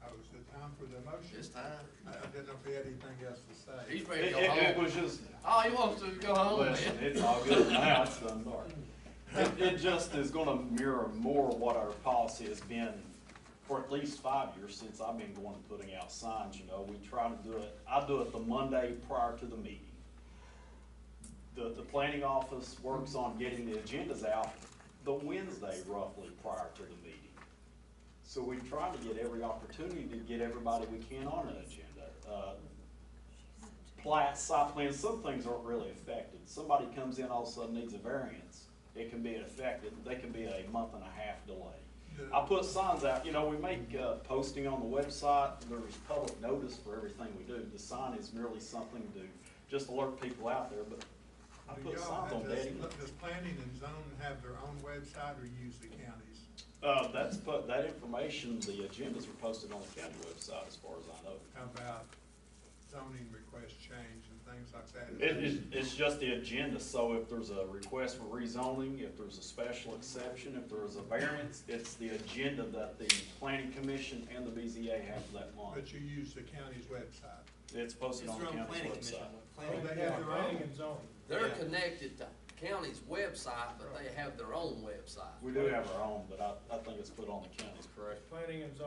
S7: That was the time for the motion.
S5: This time.
S7: I didn't know if he had anything else to say.
S5: He's ready to
S21: It
S5: go home.
S21: was just,
S5: Oh, he wants to go home,
S21: listen,
S5: man.
S21: it's all good now, it's done dark. It just is gonna mirror more what our policy has been for at least 5 years since I've been going and putting out signs, you know. We try to do it, I do it the Monday prior to the meeting. The planning office works on getting the agendas out the Wednesday roughly prior to the meeting. So we try to get every opportunity to get everybody we can on an agenda. Plat, site plans, some things aren't really affected. Somebody comes in, all of a sudden needs a variance, it can be affected, they can be a month and a half delay. I put signs out, you know, we make posting on the website, there's public notice for everything we do. The sign is merely something to just alert people out there, but I
S7: Do
S21: put
S7: y'all
S21: signs on
S7: have-
S21: that.
S7: Does planning and zoning have their own website or use the county's?
S21: That information, the agendas are posted on the county website as far as I know.
S7: How about zoning request change and things like that?
S21: It's just the agenda, so if there's a request for rezoning, if there's a special exception, if there's a variance, it's the agenda that the planning commission and the BZA have for that month.
S7: But you use the county's website?
S21: It's posted on the county's
S10: planning commission.
S21: website.
S7: Oh, they have their own?
S5: They're connected to county's website, but they have their own website.
S21: We do have our own, but I think it's put on the county's, correct? Planning and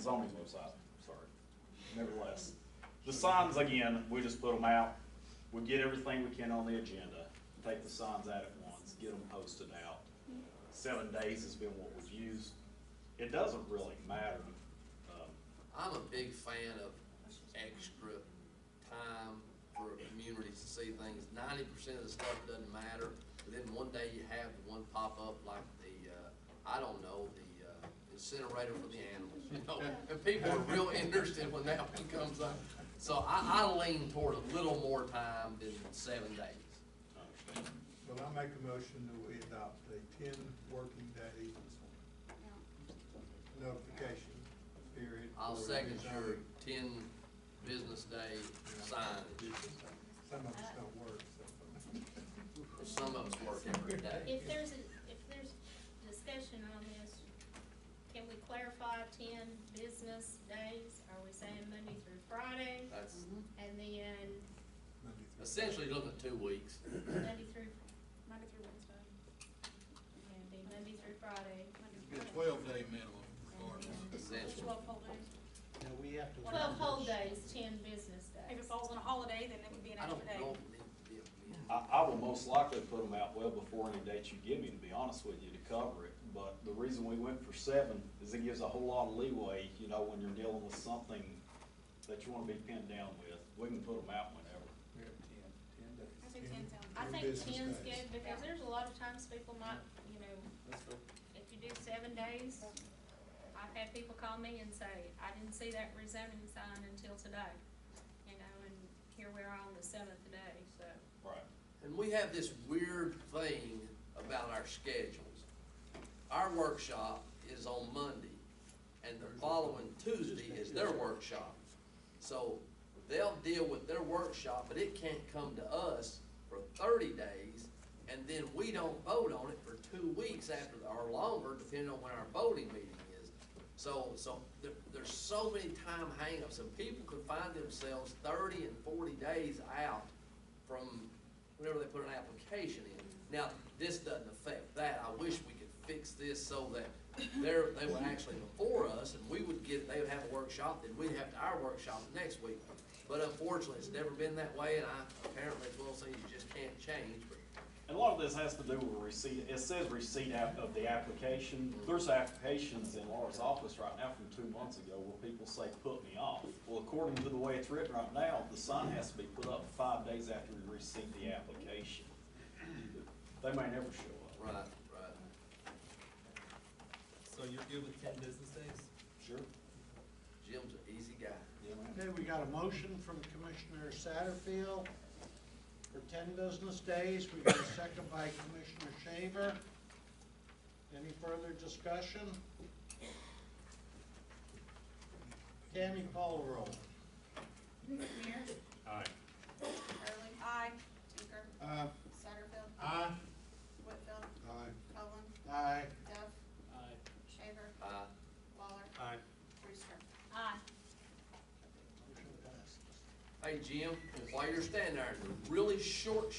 S21: zoning's website, sorry. Nevertheless, the signs, again, we just put them out. We get everything we can on the agenda, take the signs out at once, get them posted out. 7 days has been what we've used. It doesn't really matter.
S5: I'm a big fan of extra time for communities to see things. 90% of the stuff doesn't matter, but then one day you have one pop up like the, I don't know, the incinerator for the animals, you know? And people are real interested when that one comes up. So I lean toward a little more time than 7 days.
S7: Well, I make a motion that we adopt a 10 working day notification period.
S5: I'll
S7: for
S5: second your
S7: rezoning.
S5: 10 business day signage.
S7: Some of us don't work, so.
S5: Some of us work every day.
S3: If there's discussion on this, can we clarify 10 business days? Are we saying Monday through Friday?
S5: That's
S3: And then
S5: essentially looking at 2 weeks.
S3: Monday through Wednesday? And it'd be Monday through Friday.
S1: Be a 12-day minimum regardless.
S5: Essentially.
S18: 12 whole days.
S4: Now, we have to.
S3: 12 whole days, 10 business days.
S18: If it falls on a holiday,
S21: I will most likely put them out well before any date you give me, to be honest with you, to cover it. But the reason we went for 7 is it gives a whole lot of leeway, you know, when you're dealing with something that you wanna be pinned down with. We can put them out whenever.
S7: We have 10 days.
S3: I think 10 sounds.
S7: I think 10's good,
S3: because there's a lot of times people might, you know, if you do 7 days, I've had people call me and say, I didn't see that rezoning sign until today, you know, and here we are on the 7th day, so.
S21: Right.
S5: And we have this weird thing about our schedules. Our workshop is on Monday, and the following Tuesday is their workshop. So they'll deal with their workshop, but it can't come to us for 30 days, and then we don't vote on it for 2 weeks after, or longer, depending on when our voting meeting is. So there's so many time hangups, and people could find themselves 30 and 40 days out from whenever they put an application in. Now, this doesn't affect that. I wish we could fix this so that they were actually before us, and we would get, they would have a workshop, then we'd have our workshop next week. But unfortunately, it's never been that way, and apparently it's one of those things you just can't change. But
S21: And a lot of this has to do with receipt. It says receipt of the application. There's applications in Laura's office right now from 2 months ago where people say, put me off. Well, according to the way it's written right now, the sign has to be put up 5 days after we receive the application. They may never show up.
S5: Right.
S10: So you're good with 10 business days?
S21: Sure.
S5: Jim's an easy guy.
S21: Yeah, man.
S4: Okay, we got a motion from Commissioner Satterfield for 10 business days. We got a second by Commissioner Shaver. Any further discussion? Tammy, call the roll.
S3: Mears,
S11: Aye.
S3: Early. Aye. Tinker. Satterfield.
S4: Aye.
S3: Whitfield.
S7: Aye.
S3: Cullen.
S4: Aye.
S3: Duff.
S10: Aye.
S3: Shaver. Waller.
S10: Aye.
S3: Brewster. Aye.
S4: Motion passes.
S5: Hey, Jim, while you're standing there, the really short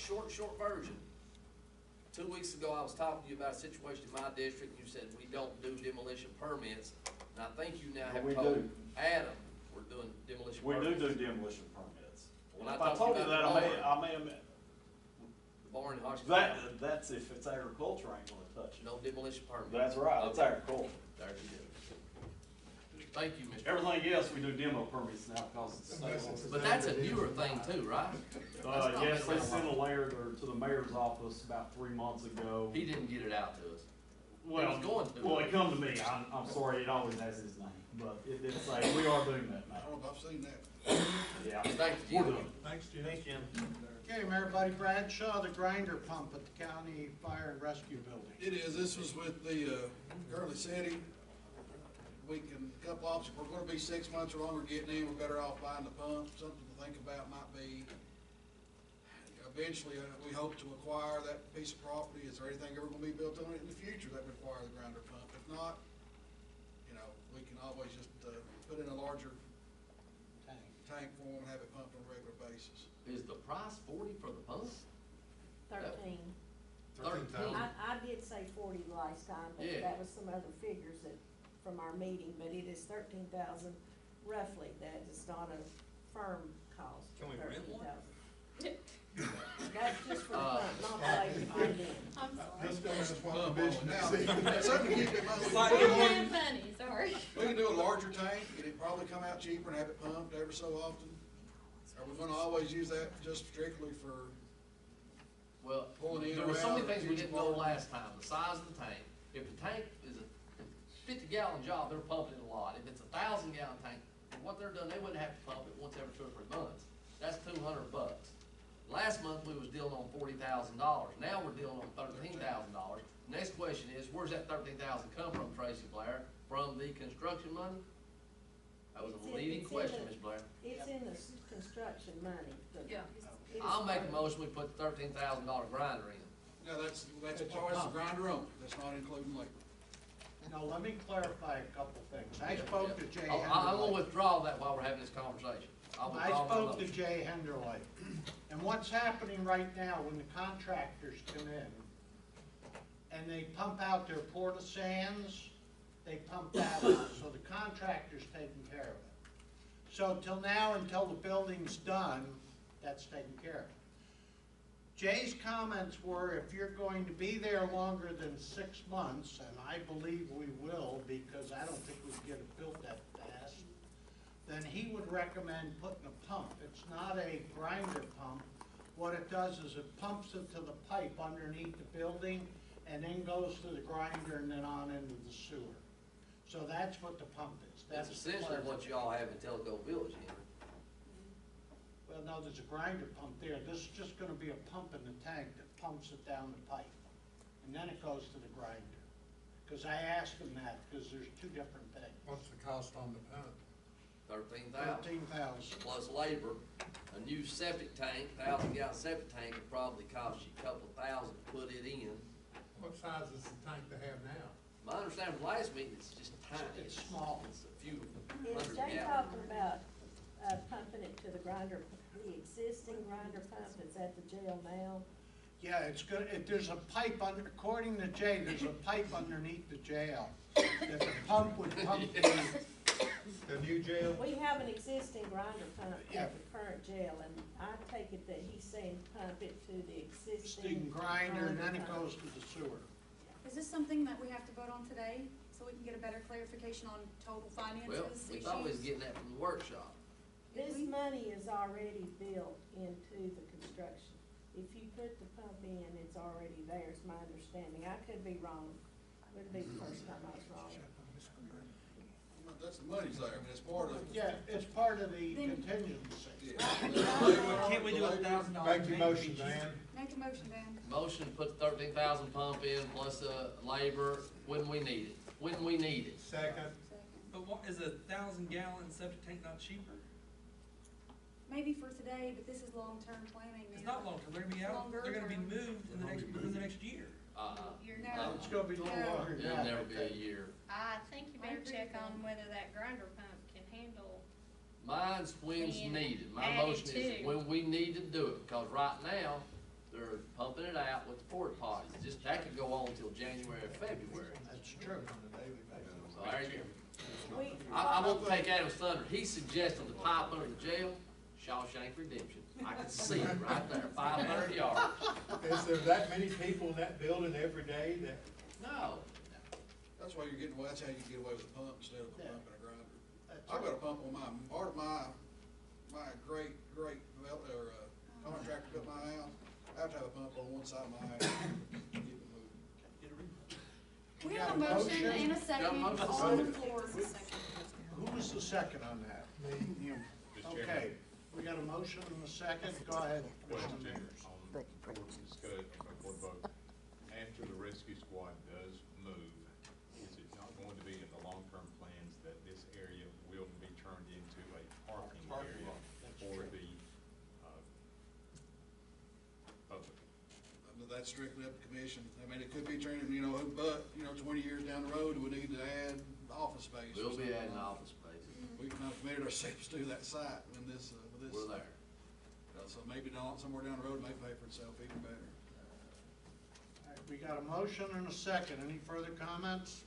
S5: version. 2 weeks ago, I was talking to you about a situation in my district, and you said we don't do demolition permits. And I think you now have
S21: We
S5: told
S21: do.
S5: Adam we're doing demolition
S21: We
S5: permits.
S21: do demolition permits.
S5: When
S21: If
S5: I
S21: I
S5: talked
S21: told you
S5: about
S21: that,
S5: the
S21: I may have,
S5: The barn in Hodgson.
S21: that's if it's agriculture, I ain't gonna touch it.
S5: No demolition permit.
S21: That's right, it's
S5: Okay.
S21: agriculture.
S5: There you go. Thank you, Mr.
S21: Everything else, we do demo permits now because it's state law.
S5: But that's a newer thing too, right? That's not
S21: Yes,
S5: been
S21: they
S5: around
S21: sent a
S5: long.
S21: letter to the mayor's office about 3 months ago.
S5: He didn't get it out to us.
S21: Well,
S5: was going to.
S21: well, it come to me, I'm sorry, it always has his name, but it did say, we are doing that
S1: I
S21: now.
S1: don't know if I've seen that.
S21: Yeah,
S5: Thanks,
S21: we're
S5: Jim.
S21: doing it.
S7: Thanks, Jim.
S10: Thanks, Jim.
S4: Okay, Mayor Buddy Bradshaw, the grinder pump at the County Fire and Rescue Building.
S1: It is, this was with the, Gurley City. We can, a couple options, we're gonna be 6 months or longer getting in, we're better off buying the pump. Something to think about might be, eventually, we hope to acquire that piece of property. Is there anything ever gonna be built on it in the future that would require the grinder pump? If not, you know, we can always just, put in a larger tank for them and have it pumped on a regular basis.
S5: Is the price 40 for the pump?
S12: 13.
S5: 13.
S12: I did say 40 last time, but
S5: Yeah.
S12: that was some other figures that, from our meeting, but it is 13,000 roughly. That is not a firm cost.
S10: Can we rent one?
S12: 13,000. That's just for the pump, not the labor to put it in.
S3: I'm sorry.
S7: Let's go ask what
S1: Pump
S7: commission
S1: on.
S7: to
S1: Now,
S7: see.
S1: something to keep in mind.
S10: Slightly
S1: We
S10: more.
S1: can-
S3: funny, sorry.
S1: We can do a larger tank, and it'd probably come out cheaper and have it pumped ever so often. Are we gonna always use that just strictly for,
S5: Well,
S1: Pulling in
S5: there were so
S1: or
S5: many
S1: out,
S5: things we
S1: using
S5: didn't know
S1: water.
S5: last time. The size of the tank. If the tank is a 50-gallon job, they're pumping it a lot. If it's a 1,000-gallon tank, what they're doing, they wouldn't have to pump it once every 2 or 3 months. That's $200. Last month, we was dealing on $40,000. Now we're dealing on $13,000. Next question is, where's that $13,000 come from, Tracy Blair? From the construction money? That was a leading question, Ms. Blair.
S12: It's in the construction money.
S2: Yeah.
S12: It is
S5: I'll make
S12: part
S5: a
S12: of-
S5: motion, we put the $13,000 grinder in.
S1: no, that's part of the grinder only, that's not including labor.
S4: Now, let me clarify a couple things. I spoke to Jay
S5: I'm gonna
S4: Henderly.
S5: withdraw that while we're having this conversation. I'll
S4: I
S5: withdraw my
S4: spoke to
S5: motion.
S4: Jay Henderly, and what's happening right now, when the contractors come in and they pump out their porta sands, they pump that out, so the contractor's taking care of it. So till now, until the building's done, that's taken care of. Jay's comments were, if you're going to be there longer than 6 months, and I believe we will, because I don't think we can get it built that fast, then he would recommend putting a pump. It's not a grinder pump. What it does is it pumps it to the pipe underneath the building and then goes to the grinder and then on into the sewer. So that's what the pump is.
S5: That's
S4: the
S5: essentially what
S4: clarification.
S5: y'all have in Telco Village, Henry.
S4: Well, no, there's a grinder pump there. This is just gonna be a pump in the tank that pumps it down the pipe. And then it goes to the grinder. Cause I asked him that, cause there's two different things.
S7: What's the cost on the pump?
S5: 13,000.
S4: 13,000.
S5: Plus labor. A new septic tank, 1,000-gallon septic tank would probably cost you a couple thousand to put it in.
S7: What size is the tank they have now?
S5: My understanding from last meeting, it's just tiny.
S4: It's small.
S5: It's a few
S12: Is
S5: hundred
S12: Jay
S5: gallons.
S12: talking about, pumping it to the grinder, the existing grinder pump that's at the jail now?
S4: Yeah, it's good, there's a pipe under, according to Jay, there's a pipe underneath the jail that the pump would pump
S7: The new jail?
S12: We have an existing grinder pump
S4: Yeah.
S12: at the current jail, and I take it that he's saying pump it to the existing.
S4: steam grinder, and then it
S12: pump.
S4: goes to the sewer.
S18: Is this something that we have to vote on today, so we can get a better clarification on total finances?
S5: Well, we thought we was
S18: issues?
S5: getting that from the workshop.
S12: This money is already built into the construction. If you put the pump in, it's already there, is my understanding. I could be wrong. Wouldn't be the first time I was wrong.
S1: That's the money's there, I mean, it's part of.
S4: Yeah, it's part of the
S18: Then-
S4: contingency.
S10: Can't we do $1,000?
S7: Make your motion, Dan.
S18: Make a motion, Dan.
S5: Motion to put the 13,000 pump in plus, labor when we need it. When we need it.
S7: Second.
S10: But what, is a 1,000-gallon septic tank not cheaper?
S18: Maybe for today, but this is long-term planning.
S10: It's
S18: now.
S10: not long-term, they're gonna be out,
S18: Longer
S10: they're gonna be
S18: term.
S10: moved within the next year.
S18: No.
S4: It's gonna be a little
S18: No.
S4: longer than
S5: It'll
S4: that.
S5: never be a year.
S3: I think you better
S18: I agree
S3: check
S18: with
S3: on
S18: that.
S3: whether that grinder pump can handle.
S5: Mine's when's
S3: Being
S5: needed. My
S3: added
S5: motion is
S3: to.
S5: when we need to do it, because right now, they're pumping it out with the porta potties. Just, that could go on until January or February.
S4: That's true.
S5: So there you go.
S12: We,
S5: I won't take Adam's thunder. He suggested the pipe under the jail, Shawshank Redemption. I can see it right there, 500 yards.
S7: Is there that many people in that building every day that?
S5: No.
S1: That's why you're getting, well, that's how you get away with a pump instead of a pump and a grinder.
S4: That's
S1: I've got a pump on part of my great contractor built my house. I have to have a pump on one side of my house to keep it moving.
S18: We have a motion and a second
S5: motion.
S18: on the floor.
S4: Who was the second on that? You.
S11: Mr. Chairman.
S4: Okay, we got a motion and a second. Go ahead,
S11: Question
S4: Mr. Mayor.
S11: on board discussion, board vote. After the rescue squad does move, is it not going to be in the long-term plans that this area will be turned into a parking area for the, public?
S1: That's strictly up to commission. I mean, it could be turning, but, 20 years down the road, we need to add office space. or
S5: We'll be
S1: something
S5: adding
S1: like that.
S5: office space.
S1: We've kind of committed ourselves to that site when this, with this.
S5: We're there.
S1: So maybe somewhere down the road, it may pay for itself even better.
S4: All right, we got a motion and a second. Any further comments?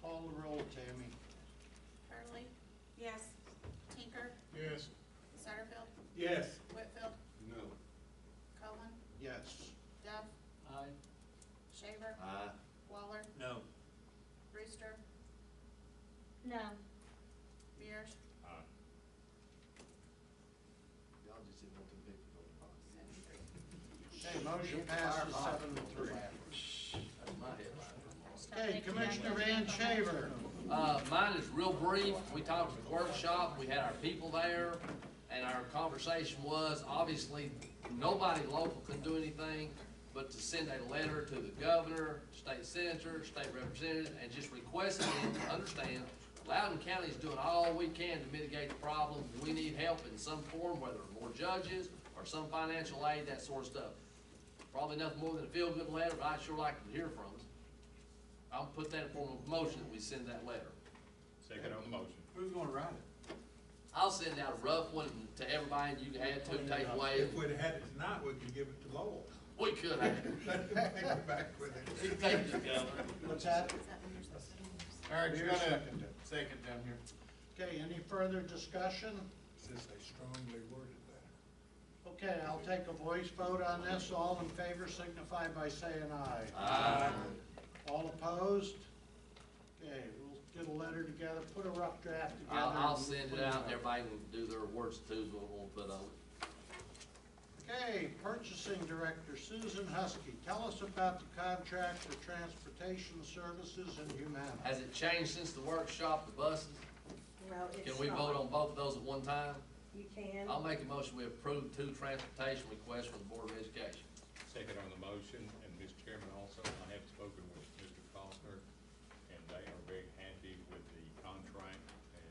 S4: Call the roll, Tammy.
S3: Hurley? Yes. Tinker?
S7: Yes.
S3: Satterfield?
S7: Yes.
S3: Whitfield?
S11: No.
S3: Coleman?
S4: Yes.
S3: Duff?
S10: Aye.
S3: Shaver?
S5: Aye.
S3: Waller?
S10: No.
S3: Brewster?
S18: No.
S3: Mears?
S11: Aye.
S5: Y'all just didn't want them pictures on the box.
S3: 73.
S4: Okay, motion passes 7-3.
S5: That's my headline.
S4: Okay, Commissioner Van Shaver.
S5: Mine is real brief. We talked at the workshop, we had our people there, and our conversation was, obviously, nobody local can do anything but to send a letter to the governor, state senator, state representative, and just requesting them to understand Loudon County is doing all we can to mitigate the problem. We need help in some form, whether more judges or some financial aid, that sort of stuff. Probably nothing more than a feel-good letter, but I'd sure like to hear from us. I'll put that in form of a motion that we send that letter.
S11: Second on the motion.
S10: Who's gonna write it?
S5: I'll send out a rough one to everybody, and you can add to, take away.
S7: If we'd had it tonight, we could give it to Lowell.
S5: We could have.
S7: Let him go back with it.
S5: You can take it, Governor.
S4: What's that?
S14: All right, you
S4: Mayor
S14: got a
S4: seconded.
S14: second down here.
S4: Okay, any further discussion?
S7: Says they strongly worded that.
S4: Okay, Okay, I'll take a voice vote on this. All in favor signify by saying aye.
S5: Aye.
S4: All opposed? Okay, we'll get a letter together, put a rough draft together.
S5: I'll send it out, and everybody can do their words too, is what we'll put on it.
S4: Okay, Purchasing Director Susan Husky, tell us about the contract for transportation services in Humana.
S5: Has it changed since the workshop, the buses?
S12: Well, it's
S5: Can we vote
S12: not.
S5: on both of those at one time?
S12: You can.
S5: I'll make a motion, we approve 2 transportation requests from the Board of Education.
S11: Second on the motion, and Mr. Chairman, also, I have spoken with Mr. Costner, and they are very happy with the contract, and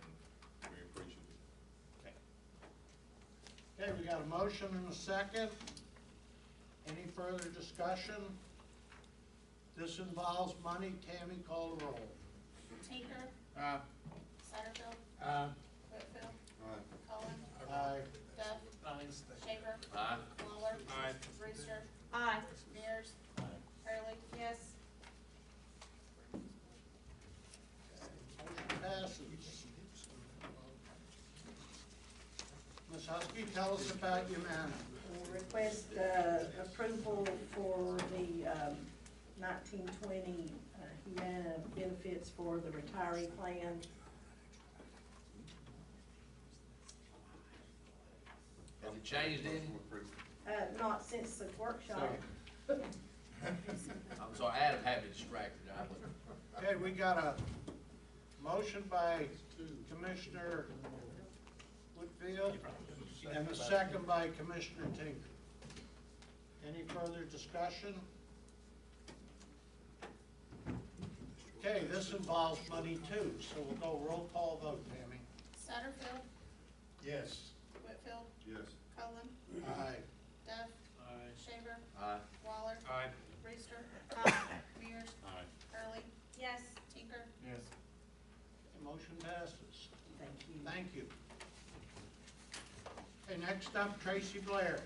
S11: we appreciate it.
S4: Okay, we got a motion and a second. Any further discussion? This involves money. Tammy, call the roll.
S3: Tinker, Satterfield, Whitfield, Cullen,
S4: Aye.
S3: Duff, Shaver,
S5: Aye.
S3: Waller, Brewster. Aye. Mears. Hurley. Yes.
S4: Motion passes. Ms. Husky, tell us about Humana.
S12: We'll request approval for the 1920 Humana benefits for the retiree plan.
S5: Has it changed any?
S12: Not since the workshop.
S5: I'm sorry, Adam had me distracted. I wasn't.
S4: Okay, we got a motion by Commissioner Whitfield and a second by Commissioner Tinker. Any further discussion? Okay, this involves money too, so we'll go roll call vote, Tammy.
S3: Satterfield,
S4: Yes.
S3: Whitfield,
S11: Yes.
S3: Cullen,
S4: Aye.
S3: Duff, Shaver,
S5: Aye.
S3: Waller,
S8: Aye.
S3: Brewster, Mears,
S11: Aye.
S3: Hurley. Yes. Tinker.
S8: Yes.
S4: The motion passes.
S12: Thank you.
S4: Thank you. Okay, next up, Tracy Blair.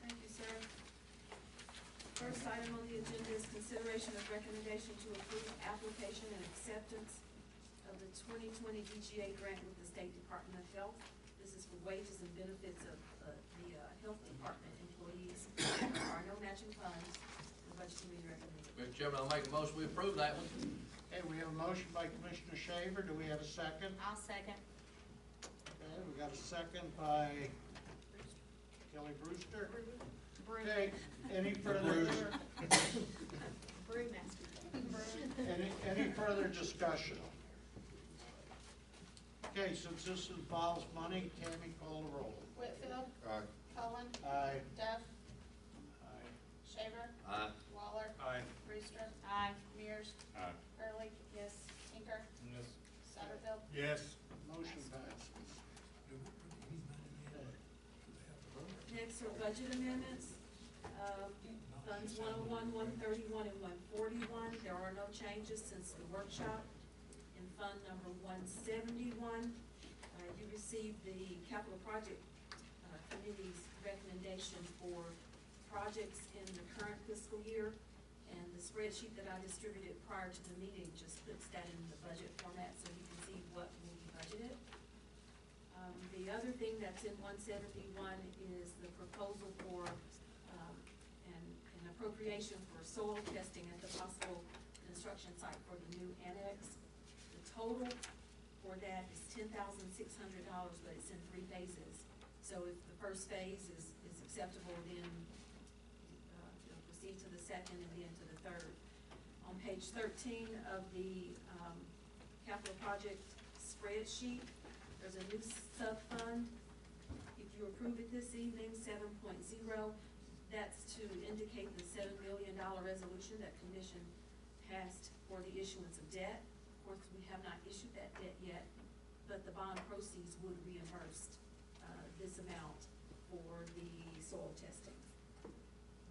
S16: Thank you, sir. First item on the agenda is consideration of recommendation to approve application and acceptance of the 2020 DGA grant with the State Department of Health. This is for wages and benefits of the Health Department employees. There are no matching funds. The budget committee recommends.
S5: Mr. Chairman, I'll make a motion, we approve that one.
S4: Okay, we have a motion by Commissioner Shaver. Do we have a second?
S3: I'll second.
S4: Okay, we got a second by Kelly Brewster. Okay, any further,
S3: Brewmaster.
S4: any further discussion? Okay, since this involves money, Tammy, call the roll.
S3: Whitfield,
S11: Aye.
S3: Cullen,
S4: Aye.
S3: Duff,
S4: Aye.
S3: Shaver,
S5: Aye.
S3: Waller,
S8: Aye.
S3: Brewster. Aye. Mears,
S11: Aye.
S3: Hurley. Yes. Tinker.
S8: Yes.
S3: Satterfield.
S4: Yes. Motion passes.
S16: Next are budget amendments. Funds 101, 131, and 141. There are no changes since the workshop. In fund number 171, you received the capital project committee's recommendation for projects in the current fiscal year. And the spreadsheet that I distributed prior to the meeting just puts that in the budget format so you can see what will be budgeted. The other thing that's in 171 is the proposal for an appropriation for soil testing at the possible construction site for the new annex. The total for that is $10,600, but it's in 3 phases. So if the first phase is acceptable, then you'll proceed to the second and then to the third. On page 13 of the capital project spreadsheet, there's a new sub-fund. If you approve it this evening, 7.0, that's to indicate the $7 million resolution that Commission passed for the issuance of debt. Of course, we have not issued that debt yet, but the bond proceeds would reimburse this amount for the soil testing.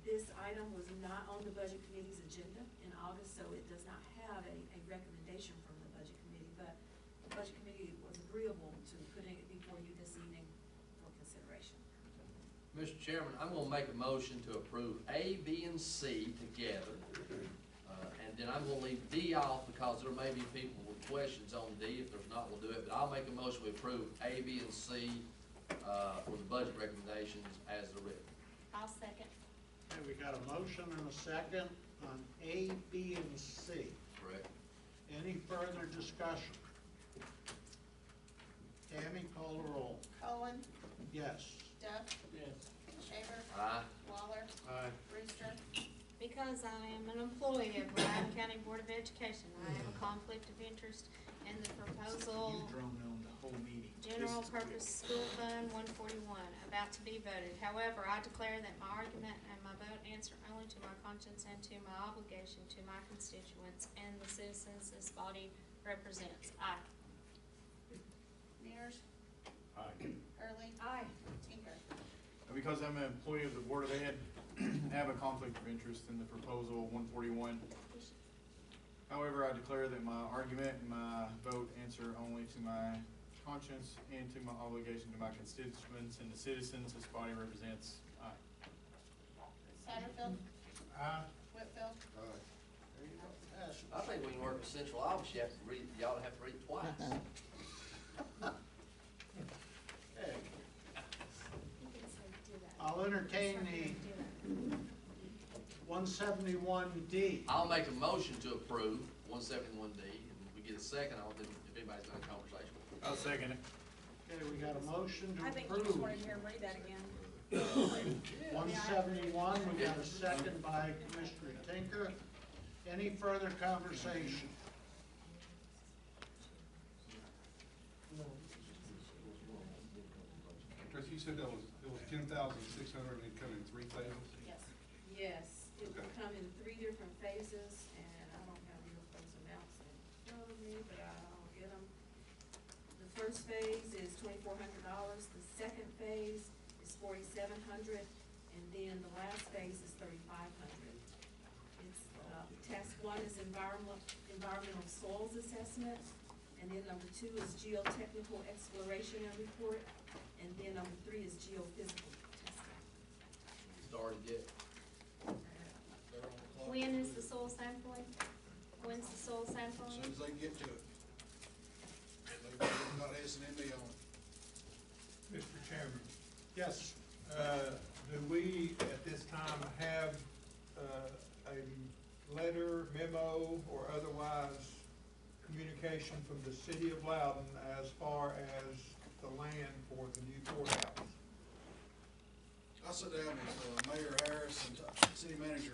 S16: This item was not on the Budget Committee's agenda in August, so it does not have a recommendation from the Budget Committee, but the Budget Committee was agreeable to putting it before you this evening for consideration.
S5: Mr. Chairman, I'm gonna make a motion to approve A, B, and C together. And then I'm gonna leave D off because there may be people with questions on D. If there's not, we'll do it. But I'll make a motion we approve A, B, and C with the budget recommendations as they're written.
S3: I'll second.
S4: Okay, we got a motion and a second on A, B, and C.
S5: Correct.
S4: Any further discussion? Tammy, call the roll.
S2: Cohen,
S4: Yes.
S2: Duff,
S4: Yes.
S2: Shaver,
S5: Aye.
S2: Waller,
S4: Aye.
S2: Brewster.
S3: Because I am an employee of Loudon County Board of Education, I have a conflict of interest in the proposal
S4: You droned on the whole meeting.
S3: General Purpose School Fund 141, about to be voted. However, I declare that my argument and my vote answer only to my conscience and to my obligation to my constituents and the citizens this body represents. Aye.
S2: Mears,
S11: Aye.
S2: Early,
S18: Aye.
S2: Tinker.
S14: Because I'm an employee of the Board of Ed, I have a conflict of interest in the proposal 141. However, I declare that my argument and my vote answer only to my conscience and to my obligation to my constituents and the citizens this body represents. Aye.
S2: Satterfield,
S4: Aye.
S2: Whitfield,
S4: There you go. Passes.
S5: I think when you work in central office, you have to read, y'all have to read it twice.
S4: Okay. I'll entertain the 171D.
S5: I'll make a motion to approve 171D, and if we get a second, I'll, then if anybody's done a conversation.
S14: I'll second it.
S4: Okay, we got a motion to
S18: I think you just
S4: approve.
S18: wanted to hear him read that again.
S4: 171, we got a second by Commissioner Tinker. Any further conversation?
S1: Chris, you said it was 10,600 and it come in 3 phases?
S16: Yes. Yes, it will
S1: Okay.
S16: come in 3 different phases, and I don't have those amounts in front of me, but I'll get them. The first phase is $2,400, the second phase is $4,700, and then the last phase is $3,500. It's, task 1 is environmental soils assessment, and then number 2 is geotechnical exploration and report, and then number 3 is geophysical testing.
S5: Started yet?
S3: When is the soil sampling? When's the soil
S1: As
S3: sampling?
S1: soon as they get to it. They're not S&M on it.
S7: Mr. Chairman,
S4: Yes.
S7: do we at this time have a letter, memo, or otherwise communication from the city of Loudon as far as the land for the new courthouse?
S1: I sat down with Mayor Harris and City Manager